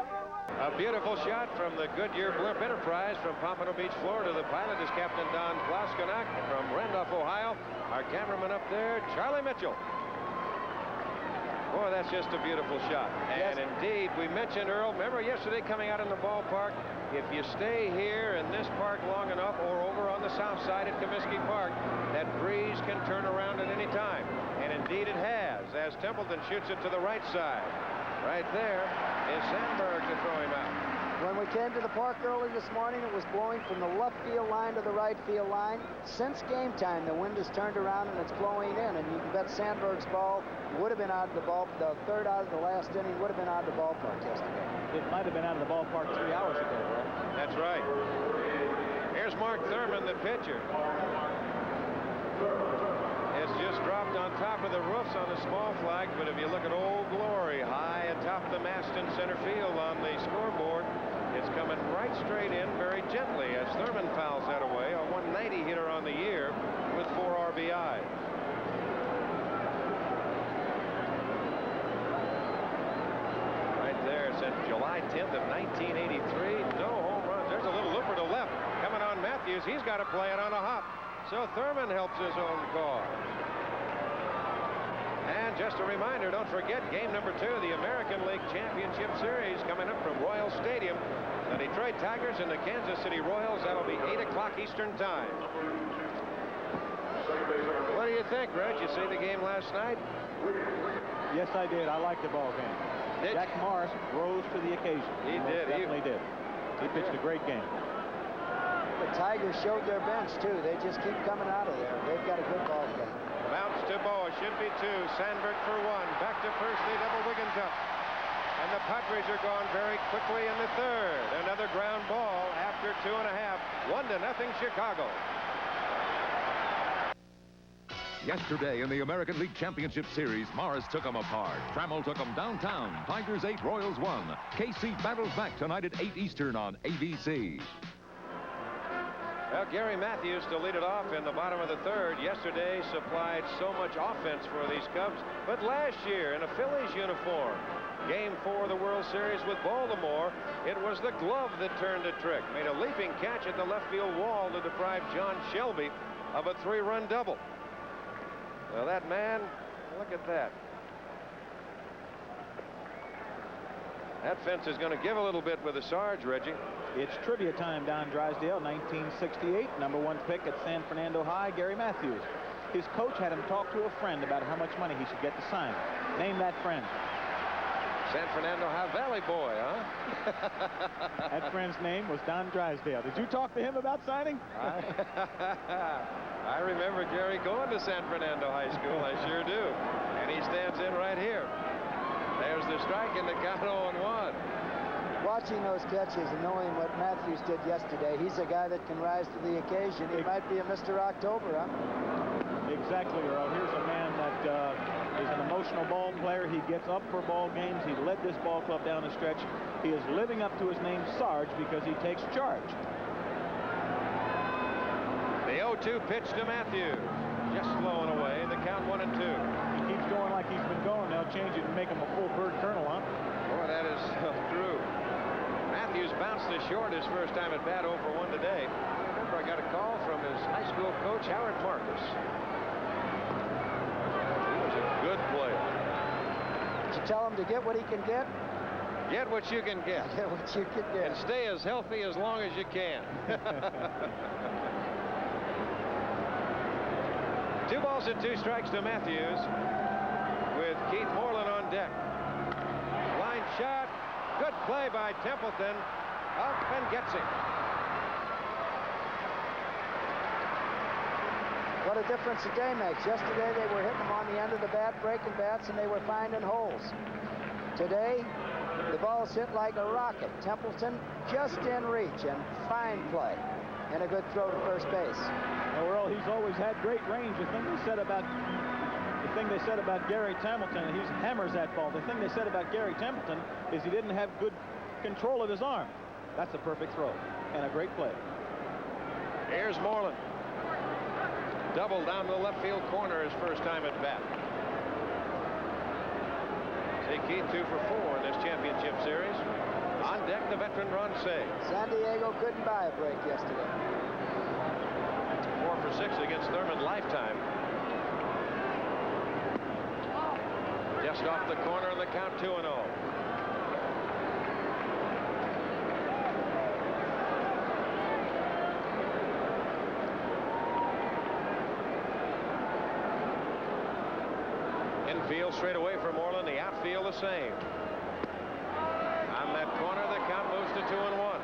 A beautiful shot from the Goodyear Blimp Enterprise from Pompano Beach, Florida. The pilot is Captain Don Plaskonak from Randolph, Ohio. Our cameraman up there, Charlie Mitchell. Boy, that's just a beautiful shot. And indeed, we mentioned, Earl, remember yesterday coming out in the ballpark, if you stay here in this park long enough or over on the south side at Comiskey Park, that breeze can turn around at any time. And indeed it has, as Templeton shoots it to the right side. Right there is Sandberg to throw him out. When we came to the park early this morning, it was blowing from the left field line to the right field line. Since game time, the wind has turned around and it's blowing in, and you can bet Sandberg's ball would have been out of the ball. The third out of the last inning would have been out of the ballpark yesterday. It might have been out of the ballpark 3 hours ago, bro. That's right. Here's Mark Thurman, the pitcher. It's just dropped on top of the roofs on the small flag, but if you look at Old Glory high atop the mast in center field on the scoreboard, It's coming right straight in very gently as Thurman fouls that away. A 190 hitter on the year with 4 RBIs. Right there since July 10th of 1983. No home runs. There's a little looper to left coming on Matthews. He's got to play it on a hop. So Thurman helps his own cause. And just a reminder, don't forget game number 2 of the American League Championship Series coming up from Royal Stadium. The Detroit Tigers and the Kansas City Royals. That'll be 8 o'clock Eastern time. What do you think, Reg? You see the game last night? Yes, I did. I liked the ball game. Jack Morris rose to the occasion. He did. Definitely did. He pitched a great game. The Tigers showed their bench, too. They just keep coming out of there. They've got a good ball game. Bounce to Boa, should be 2. Sandberg for 1. Back to first, they double Wiggins up. And the Padres are gone very quickly in the 3rd. Another ground ball after 2.5. 1-0 Chicago. Yesterday in the American League Championship Series, Morris took them apart. Trammell took them downtown. Tigers 8, Royals 1. KC battles back tonight at 8 Eastern on ABC. Well, Gary Matthews to lead it off in the bottom of the 3rd. Yesterday supplied so much offense for these Cubs. But last year in a Phillies uniform, Game 4 of the World Series with Baltimore, it was the glove that turned a trick. Made a leaping catch at the left field wall to deprive John Shelby of a 3-run double. Well, that man, look at that. That fence is going to give a little bit with the Sarge, Reggie. It's trivia time down Drysdale, 1968. #1 pick at San Fernando High, Gary Matthews. His coach had him talk to a friend about how much money he should get to sign. Name that friend. San Fernando High Valley boy, huh? That friend's name was Don Drysdale. Did you talk to him about signing? I remember Gary going to San Fernando High School. I sure do. And he stands in right here. There's the strike in the count 0-1. Watching those catches and knowing what Matthews did yesterday, he's a guy that can rise to the occasion. He might be a Mr. October, huh? Exactly, Earl. Here's a man that is an emotional ball player. He gets up for ball games. He led this ball club down the stretch. He is living up to his name, Sarge, because he takes charge. The 0-2 pitch to Matthews. Just slowing away. The count 1-2. He keeps going like he's been going. They'll change it and make him a full bird colonel, huh? Boy, that is true. Matthews bounced to short his first time at bat 0-for-1 today. I remember I got a call from his high school coach, Howard Marcus. He was a good player. Did you tell him to get what he can get? Get what you can get. Get what you can get. And stay as healthy as long as you can. 2 balls and 2 strikes to Matthews with Keith Moreland on deck. Line shot. Good play by Templeton. Up and gets him. What a difference a day makes. Yesterday they were hitting them on the end of the bat, breaking bats, and they were finding holes. Today, the ball's hit like a rocket. Templeton just in reach and fine play. And a good throw to first base. Well, Earl, he's always had great range. The thing they said about Gary Templeton, he hammers that ball. The thing they said about Gary Templeton is he didn't have good control of his arm. That's a perfect throw and a great play. Here's Moreland. Double down to the left field corner his first time at bat. See Keith 2 for 4 in this championship series. On deck, the veteran Ron Say. San Diego couldn't buy a break yesterday. 4 for 6 against Thurman lifetime. Just off the corner and the count 2-0. Infield straight away for Moreland. The outfield the same. On that corner, the count moves to 2-1.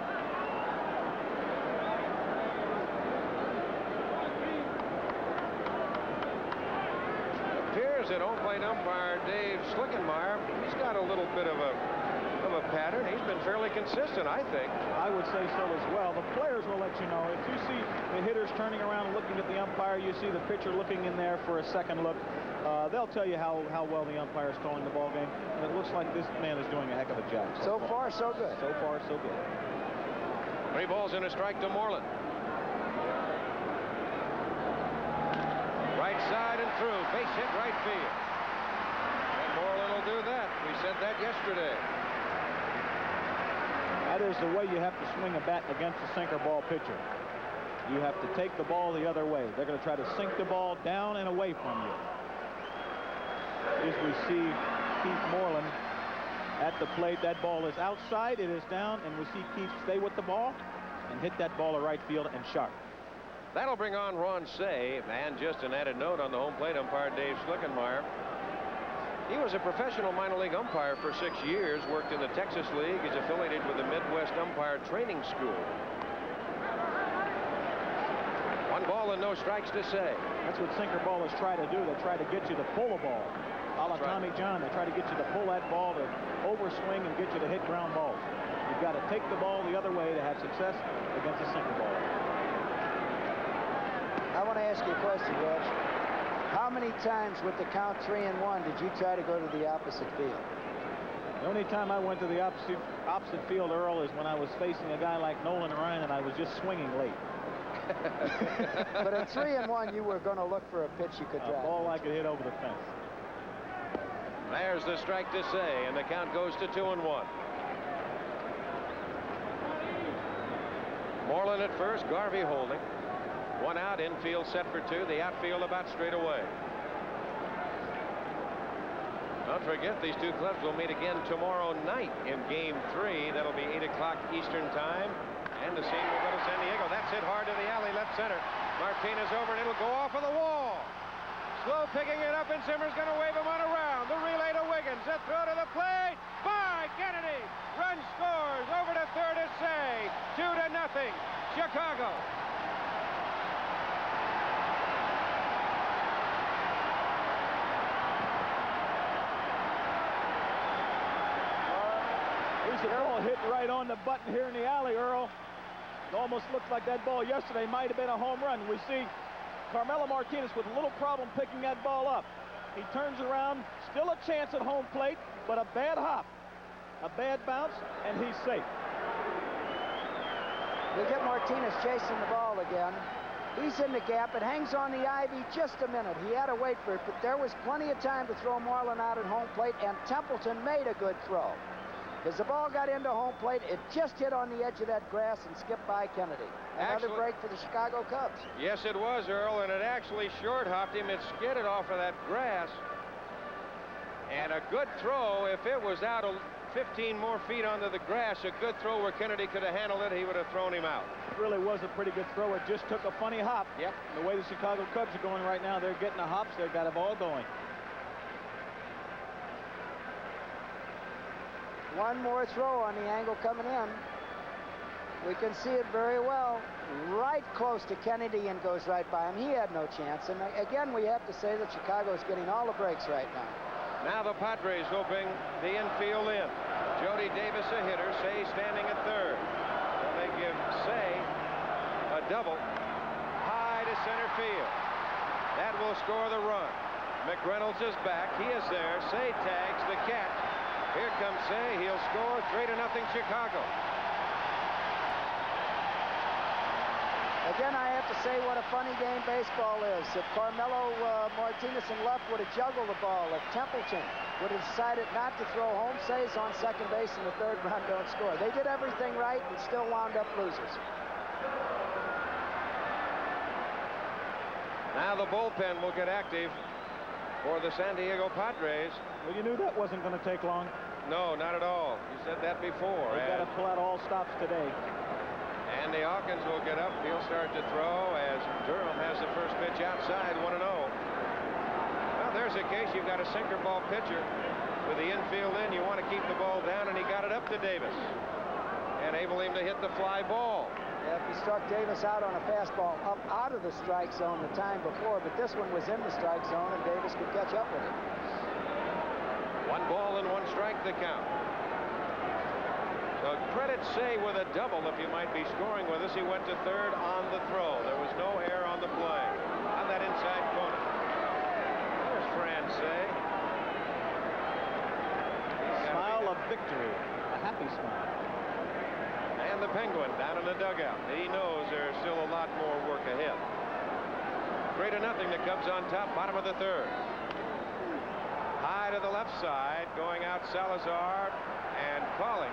Appears that home plate umpire Dave Schlickenmeyer, he's got a little bit of a pattern. He's been fairly consistent, I think. I would say so as well. The players will let you know. If you see the hitters turning around and looking at the umpire, you see the pitcher looking in there for a second look. They'll tell you how well the umpire is calling the ball game. And it looks like this man is doing a heck of a job. So far, so good. So far, so good. 3 balls and a strike to Moreland. Right side and through. Base hit right field. And Moreland will do that. We said that yesterday. That is the way you have to swing a bat against a sinker ball pitcher. You have to take the ball the other way. They're going to try to sink the ball down and away from you. As we see Keith Moreland at the plate, that ball is outside, it is down, and we see Keith stay with the ball and hit that ball to right field and sharp. That'll bring on Ron Say, and just an added note on the home plate umpire, Dave Schlickenmeyer. He was a professional minor league umpire for 6 years, worked in the Texas League. He's affiliated with the Midwest Umpire Training School. 1 ball and no strikes to Say. That's what sinker ballers try to do. They try to get you to pull a ball. A la Tommy John, they try to get you to pull that ball, to overswing and get you to hit ground balls. You've got to take the ball the other way to have success against a sinker ball. I want to ask you a question, Reg. How many times with the count 3-1 did you try to go to the opposite field? The only time I went to the opposite field, Earl, is when I was facing a guy like Nolan Ryan and I was just swinging late. But at 3-1, you were going to look for a pitch you could drive. A ball I could hit over the fence. There's the strike to Say, and the count goes to 2-1. Moreland at first, Garvey holding. 1 out, infield set for 2, the outfield about straight away. Don't forget, these 2 clubs will meet again tomorrow night in Game 3. That'll be 8 o'clock Eastern time. And the scene will go to San Diego. That's hit hard to the alley, left center. Martinez over, and it'll go off of the wall. Slow picking it up, and Zimmer's going to wave him on around. The relay to Wiggins. The throw to the plate. By Kennedy. Run scores. Over to third is Say. 2-0. Chicago. Here's a ball hit right on the button here in the alley, Earl. It almost looks like that ball yesterday might have been a home run. We see Carmelo Martinez with a little problem picking that ball up. He turns around, still a chance at home plate, but a bad hop, a bad bounce, and he's safe. We get Martinez chasing the ball again. He's in the gap. It hangs on the ivy just a minute. He had to wait for it, but there was plenty of time to throw Moreland out at home plate, and Templeton made a good throw. As the ball got into home plate, it just hit on the edge of that grass and skipped by Kennedy. Another break for the Chicago Cubs. Yes, it was, Earl, and it actually short-hopped him. It skidded off of that grass. And a good throw, if it was out 15 more feet onto the grass, a good throw where Kennedy could have handled it, he would have thrown him out. It really was a pretty good throw. It just took a funny hop. Yep. The way the Chicago Cubs are going right now, they're getting the hops. They've got a ball going. One more throw on the angle coming in. We can see it very well. Right close to Kennedy and goes right by him. He had no chance. And again, we have to say that Chicago's getting all the breaks right now. Now the Padres will bring the infield in. Jody Davis a hitter. Say standing at third. So they give Say a double high to center field. That will score the run. McReynolds is back. He is there. Say tags the catch. Here comes Say. He'll score. 3-0 Chicago. Again, I have to say what a funny game baseball is. If Carmelo Martinez and left would have juggled the ball, if Templeton would have decided not to throw home, Say's on second base and the third run don't score. They did everything right and still wound up losers. Now the bullpen will get active for the San Diego Padres. Well, you knew that wasn't going to take long. No, not at all. You said that before. They've got to pull out all stops today. Andy Hawkins will get up. He'll start to throw as Durham has the first pitch outside, 1-0. Well, there's a case. You've got a sinker ball pitcher with the infield in. You want to keep the ball down, and he got it up to Davis. Enable him to hit the fly ball. Yeah, he struck Davis out on a fastball up out of the strike zone the time before, but this one was in the strike zone, and Davis could catch up with it. 1 ball and 1 strike the count. So credit Say with a double if you might be scoring with us. He went to third on the throw. There was no error on the play. On that inside corner. There's Fran Say. Smile of victory. A happy smile. And the Penguin down in the dugout. He knows there's still a lot more work ahead. 3-0, the Cubs on top, bottom of the third. High to the left side, going out Salazar and calling.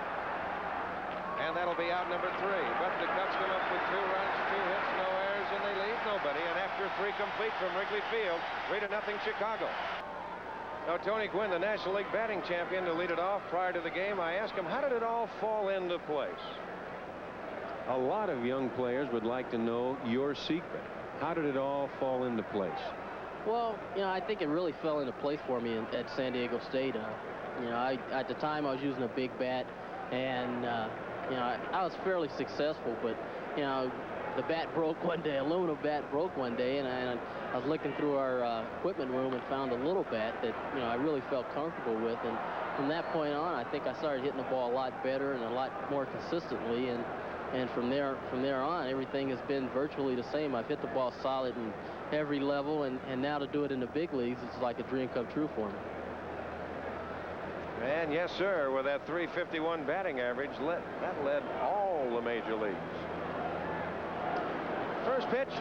And that'll be out number 3. But the Cubs come up with 2 runs, 2 hits, no errors, and they leave nobody. And after 3 complete from Wrigley Field, 3-0 Chicago. Now, Tony Gwynn, the National League batting champion, to lead it off prior to the game, I asked him, how did it all fall into place? A lot of young players would like to know your secret. How did it all fall into place? Well, you know, I think it really fell into place for me at San Diego State. You know, at the time I was using a big bat, and you know, I was fairly successful, but you know, the bat broke one day. Aluminum bat broke one day, and I was looking through our equipment room and found a little bat that, you know, I really felt comfortable with. And from that point on, I think I started hitting the ball a lot better and a lot more consistently. And from there on, everything has been virtually the same. I've hit the ball solid in every level, and now to do it in the big leagues, it's like a dream come true for me. And yes, sir, with that .351 batting average, that led all the major leagues. First pitch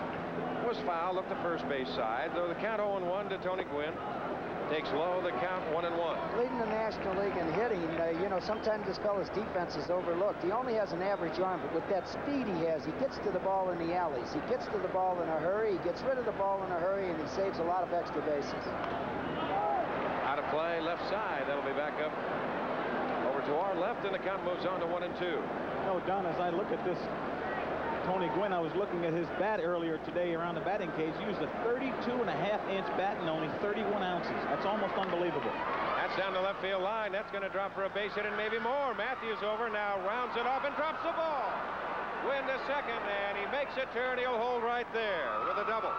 was foul up the first base side, though the count 0-1 to Tony Gwynn. Takes low, the count 1-1. Leading the National League in hitting, you know, sometimes this fellow's defense is overlooked. He only has an average arm, but with that speed he has, he gets to the ball in the alleys. He gets to the ball in a hurry, he gets rid of the ball in a hurry, and he saves a lot of extra bases. Out of play, left side. That'll be back up over to our left, and the count moves on to 1-2. No, Don, as I look at this Tony Gwynn, I was looking at his bat earlier today around the batting cage. He used a 32.5-inch bat and only 31 ounces. That's almost unbelievable. That's down the left field line. That's going to drop for a base hit and maybe more. Matthews over now, rounds it off and drops the ball. Gwynn to second, and he makes a turn. He'll hold right there with a double.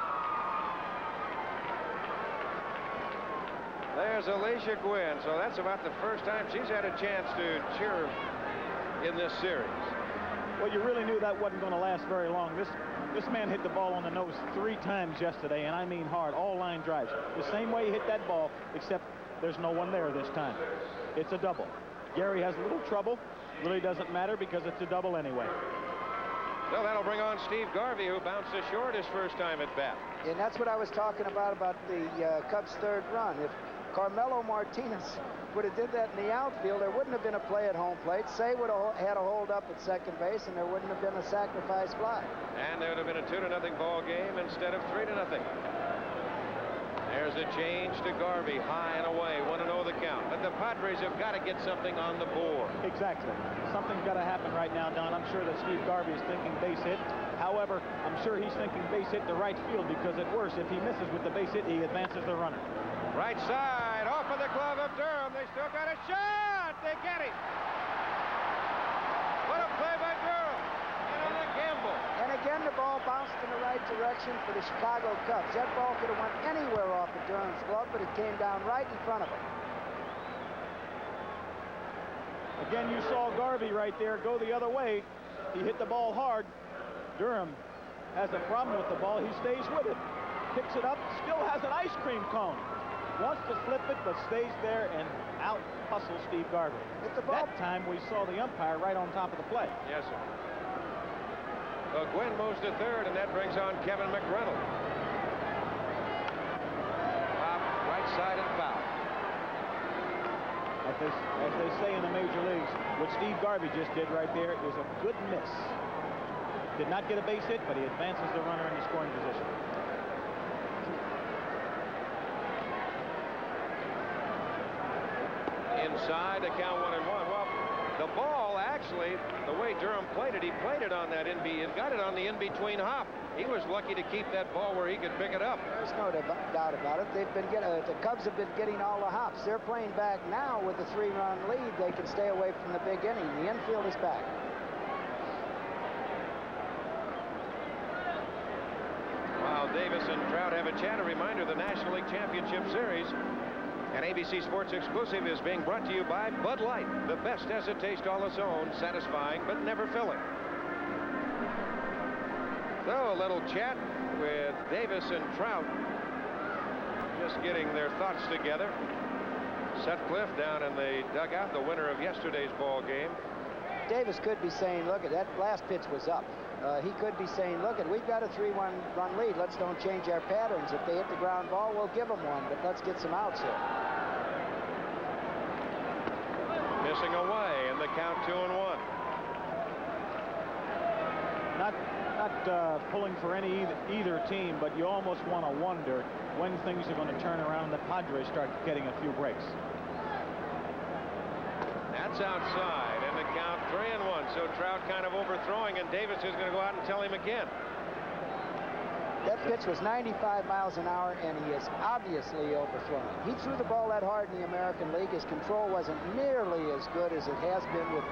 There's Alicia Gwynn. So that's about the first time she's had a chance to cheer in this series. Well, you really knew that wasn't going to last very long. This man hit the ball on the nose 3 times yesterday, and I mean hard, all line drives. The same way he hit that ball, except there's no one there this time. It's a double. Gary has a little trouble. Really doesn't matter because it's a double anyway. Well, that'll bring on Steve Garvey, who bounced ashore his first time at bat. And that's what I was talking about the Cubs' 3rd run. If Carmelo Martinez would have did that in the outfield, there wouldn't have been a play at home plate. Say would have had a hold up at second base, and there wouldn't have been a sacrifice fly. And there would have been a 2-0 ball game instead of 3-0. There's a change to Garvey, high and away, 1-0 the count. But the Padres have got to get something on the board. Exactly. Something's got to happen right now, Don. I'm sure that Steve Garvey is thinking base hit. However, I'm sure he's thinking base hit to right field, because at worst, if he misses with the base hit, he advances the runner. Right side, off of the glove of Durham. They still got a shot. They get him. What a play by Durham. And on the gamble. And again, the ball bounced in the right direction for the Chicago Cubs. That ball could have went anywhere off of Durham's glove, but it came down right in front of him. Again, you saw Garvey right there go the other way. He hit the ball hard. Durham has a problem with the ball. He stays with it. Picks it up, still has an ice cream cone. Wants to flip it, but stays there and out hustles Steve Garvey. That time we saw the umpire right on top of the play. Yes, sir. Well, Gwynn moves to third, and that brings on Kevin McReynolds. Pop, right side and foul. As they say in the major leagues, what Steve Garvey just did right there is a good miss. Did not get a base hit, but he advances the runner in the scoring position. Inside, the count 1-1. Well, the ball, actually, the way Durham played it, he played it on that got it on the in-between hop. He was lucky to keep that ball where he could pick it up. There's no doubt about it. They've been the Cubs have been getting all the hops. They're playing back now with a 3-run lead. They can stay away from the big inning. The infield is back. While Davis and Trout have a chat, a reminder, the National League Championship Series, an ABC Sports exclusive, is being brought to you by Bud Light. The best has a taste all its own, satisfying but never filling. So a little chat with Davis and Trout, just getting their thoughts together. Sutcliffe down in the dugout, the winner of yesterday's ball game. Davis could be saying, look, that last pitch was up. He could be saying, look, we've got a 3-1 run lead. Let's don't change our patterns. If they hit the ground ball, we'll give them one, but let's get some outs here. Missing away, and the count 2-1. Not pulling for either team, but you almost want to wonder when things are going to turn around and the Padres start getting a few breaks. That's outside, and the count 3-1. So Trout kind of overthrowing, and Davis is going to go out and tell him again. That pitch was 95 miles an hour, and he is obviously overthrown. He threw the ball that hard in the American League. His control wasn't nearly as good as it has been with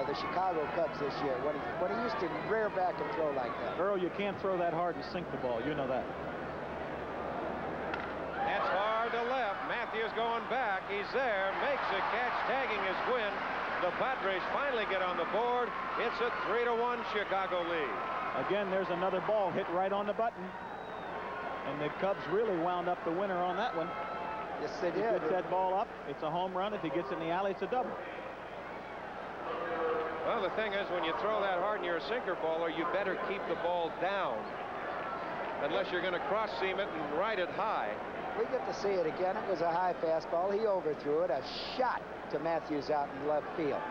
the Chicago Cubs this year, when he used to rear back and throw like that. Earl, you can't throw that hard and sink the ball. You know that. That's hard to left. Matthews going back. He's there. Makes a catch, tagging his Gwynn. The Padres finally get on the board. It's a 3-1 Chicago lead. Again, there's another ball hit right on the button. And the Cubs really wound up the winner on that one. Yes, they did. He gets that ball up. It's a home run. If he gets it in the alley, it's a double. Well, the thing is, when you throw that hard and you're a sinker baller, you better keep the ball down. Unless you're going to cross-seam it and ride it high. We get to see it again. It was a high fastball. He overthrew it. A shot to Matthews out in left field.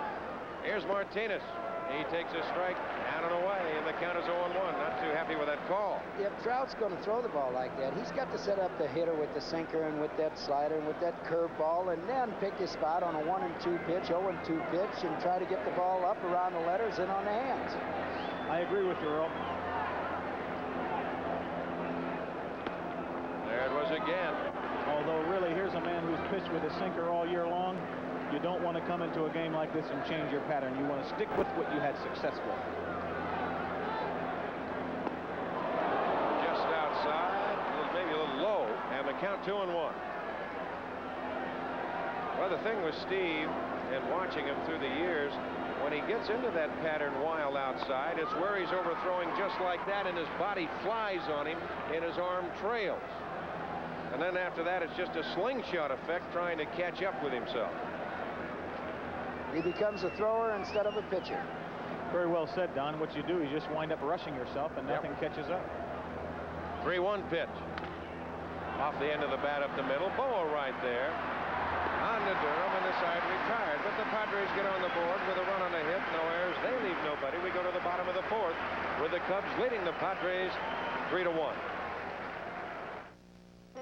Here's Martinez. He takes a strike down and away, and the count is 0-1. Not too happy with that call. If Trout's going to throw the ball like that, he's got to set up the hitter with the sinker and with that slider and with that curveball, and then pick his spot on a 1-2 pitch, 0-2 pitch, and try to get the ball up around the letters and on the hands. I agree with you, Earl. There it was again. Although, really, here's a man who's pitched with a sinker all year long. You don't want to come into a game like this and change your pattern. You want to stick with what you had success with. Just outside, maybe a little low, and the count 2-1. Well, the thing with Steve, and watching him through the years, when he gets into that pattern wild outside, it's where he's overthrowing just like that, and his body flies on him, and his arm trails. And then after that, it's just a slingshot effect trying to catch up with himself. He becomes a thrower instead of a pitcher. Very well said, Don. What you do is just wind up rushing yourself, and nothing catches up. 3-1 pitch. Off the end of the bat up the middle. Boa right there. On to Durham, and the side retired. But the Padres get on the board with a run on a hit. No errors. They leave nobody. We go to the bottom of the fourth with the Cubs leading the Padres 3-1.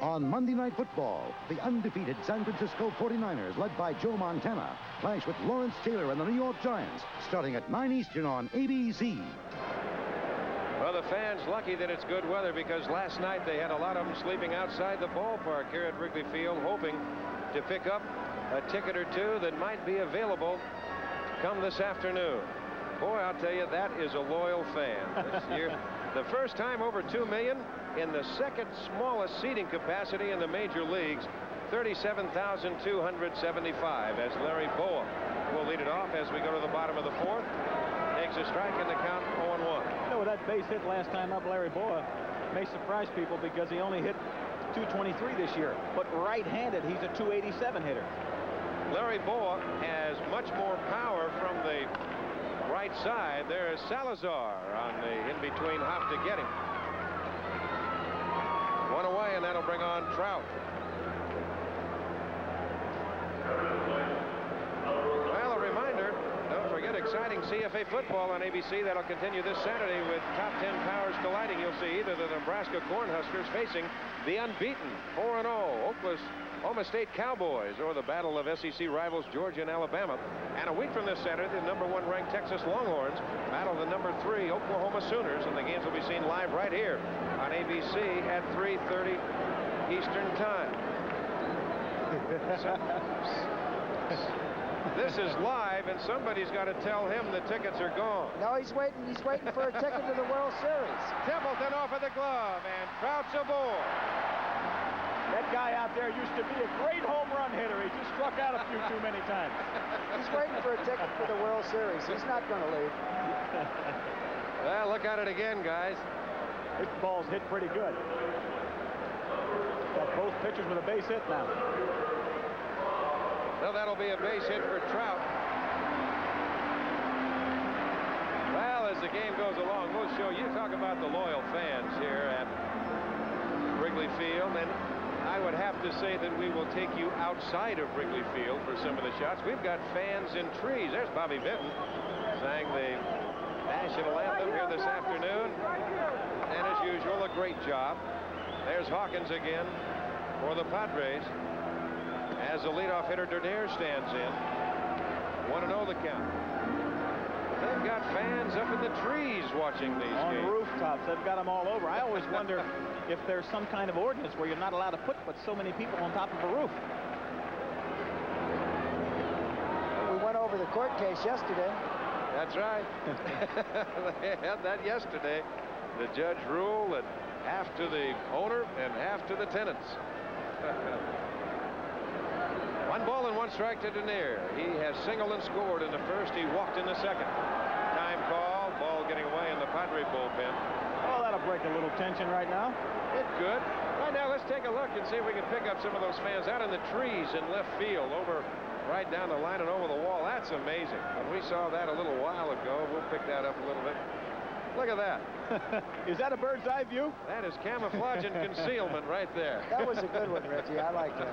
On Monday Night Football, the undefeated San Francisco 49ers, led by Joe Montana, clash with Lawrence Taylor and the New York Giants, starting at 9 Eastern on ABC. Well, the fans lucky that it's good weather, because last night they had a lot of them sleeping outside the ballpark here at Wrigley Field, hoping to pick up a ticket or two that might be available come this afternoon. Boy, I'll tell you, that is a loyal fan this year. The first time over 2 million in the second smallest seating capacity in the major leagues, 37,275, as Larry Boa will lead it off as we go to the bottom of the fourth. Takes a strike in the count 0-1. You know, with that base hit last time up, Larry Boa may surprise people because he only hit 223 this year, but right-handed, he's a 287 hitter. Larry Boa has much more power from the right side. There is Salazar on the in-between hop to get him. One away, and that'll bring on Trout. Well, a reminder, don't forget exciting CFA football on ABC. That'll continue this Saturday with top 10 powers colliding. You'll see either the Nebraska Cornhuskers facing the unbeaten 4-0 Oklahoma State Cowboys, or the battle of SEC rivals Georgia and Alabama. And a week from this Saturday, the #1 ranked Texas Longhorns battle the #3 Oklahoma Sooners, and the games will be seen live right here on ABC at 3:30 Eastern Time. This is live, and somebody's got to tell him the tickets are gone. No, he's waiting for a ticket to the World Series. Templeton off of the glove, and Trout's aboard. That guy out there used to be a great home run hitter. He just struck out a few too many times. He's waiting for a ticket for the World Series. He's not going to leave. Well, look at it again, guys. This ball's hit pretty good. Got both pitchers with a base hit now. Well, that'll be a base hit for Trout. the game goes along, we'll show you. Talk about the loyal fans here at Wrigley Field. And I would have to say that we will take you outside of Wrigley Field for some of the shots. We've got fans in trees. There's Bobby Vinton, sang the national anthem here this afternoon. And as usual, a great job. There's Hawkins again for the Padres as the leadoff hitter Dernier stands in. 1-0 the count. They've got fans up in the trees watching these on games. rooftops. They've got them all over. I always wonder if there's some kind of ordinance where you're not allowed to put but so many people on top of a roof. We went over the court case yesterday. That's right. They had that yesterday. The judge ruled that half to the owner and half to the tenants. 1 ball and 1 strike to Dernier. He has singled and scored in the first. He walked in the second. Time call. Ball getting away in the Padre bullpen. Oh, that'll break a little tension right now. It could. Right now, let's take a look and see if we can pick up some of those fans out in the trees in left field, over right down the line and over the wall. That's amazing. When we saw that a little while ago, we'll pick that up a little bit. Look at that. Is that a bird's eye view? That is camouflage and concealment right there. That was a good one, Reggie. I liked it.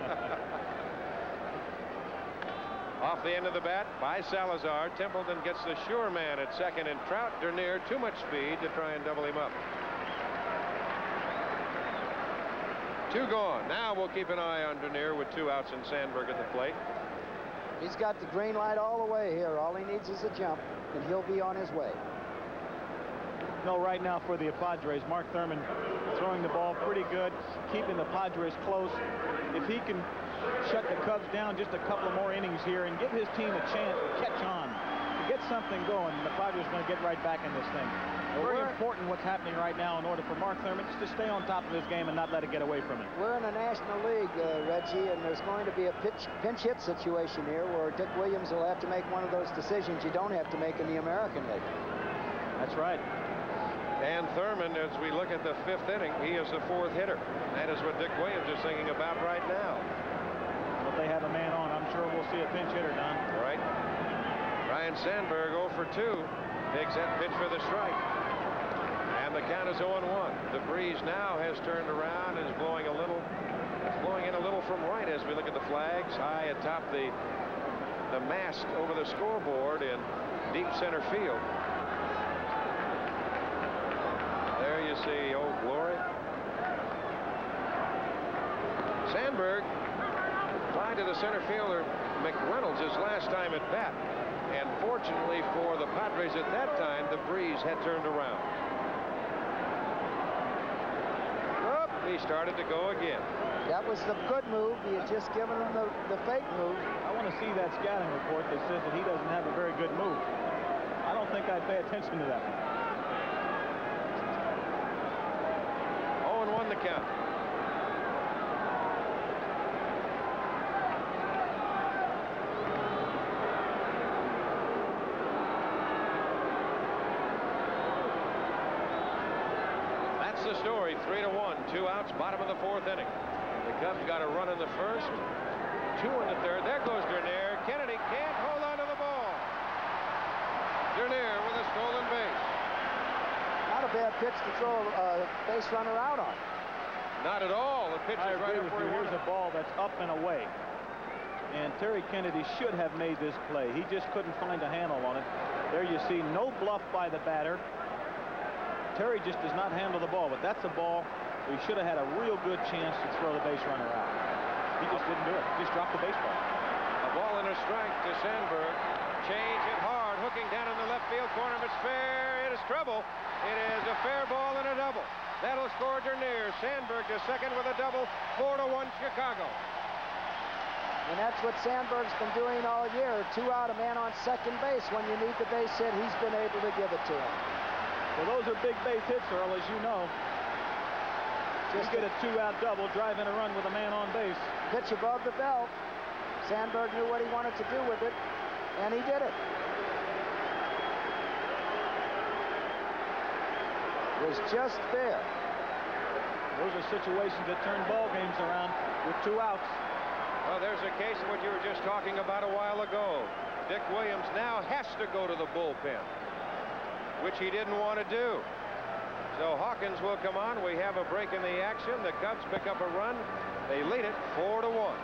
Off the end of the bat by Salazar. Templeton gets the sure man at second, and Trout, Dernier, too much speed to try and double him up. 2 gone. Now we'll keep an eye on Dernier with 2 outs and Sandberg at the plate. He's got the green light all the way here. All he needs is a jump, and he'll be on his way. No, right now for the Padres, Mark Thurman throwing the ball pretty good, keeping the Padres close. If he can shut the Cubs down just a couple of more innings here and give his team a chance to catch on, to get something going, the Padres are going to get right back in this thing. Very important what's happening right now in order for Mark Thurman just to stay on top of his game and not let it get away from him. We're in a National League, Reggie, and there's going to be a pinch hit situation here where Dick Williams will have to make one of those decisions you don't have to make in the American League. That's right. And Thurman, as we look at the 5th inning, he is the 4th hitter. That is what Dick Williams is thinking about right now. If they have a man on, I'm sure we'll see a pinch hitter, Don. Right. Ryan Sandberg 0 for 2. Takes that pitch for the strike. And the count is 0-1. The breeze now has turned around and is blowing a little. It's blowing in a little from right as we look at the flags high atop the mast over the scoreboard in deep center field. There you see Old Glory. Sandberg applied to the center fielder McReynolds his last time at bat. And fortunately for the Padres at that time, the breeze had turned around. Oh, he started to go again. That was the good move. He had just given him the fake move. I want to see that scouting report that says that he doesn't have a very good move. I don't think I'd pay attention to that one. 0-1 the count. That's the story. 3-1. 2 outs, bottom of the 4th inning. The Cubs got a run in the first, 2 in the 3rd. There goes Dernier. Kennedy can't hold on to the ball. Dernier with a stolen base. Not a bad pitch to throw a base runner out on. Not at all. The pitch is right up where he Here's a ball that's up and away. And Terry Kennedy should have made this play. He just couldn't find a handle on it. There you see no bluff by the batter. Terry just does not handle the ball, but that's a ball we should have had a real good chance to throw the base runner out. He just didn't do it. Just dropped the baseball. A ball and a strike to Sandberg. Change it hard, hooking down in the left field corner. It's fair. It is trouble. It is a fair ball and a double. That'll score Dernier. Sandberg to second with a double. 4-1 Chicago. And that's what Sandberg's been doing all year. 2 out, a man on second base. When you need the base hit, he's been able to give it to him. Well, those are big base hits, Earl, as you know. Just get a 2-out double, drive in a run with a man on base. Pitch above the belt. Sandberg knew what he wanted to do with it, and he did it. It was just there. Those are situations that turn ball games around with 2 outs. Well, there's a case of what you were just talking about a while ago. Dick Williams now has to go to the bullpen. which he didn't want to do. So Hawkins will come on. We have a break in the action. The Cubs pick up a run. They lead it 4-1.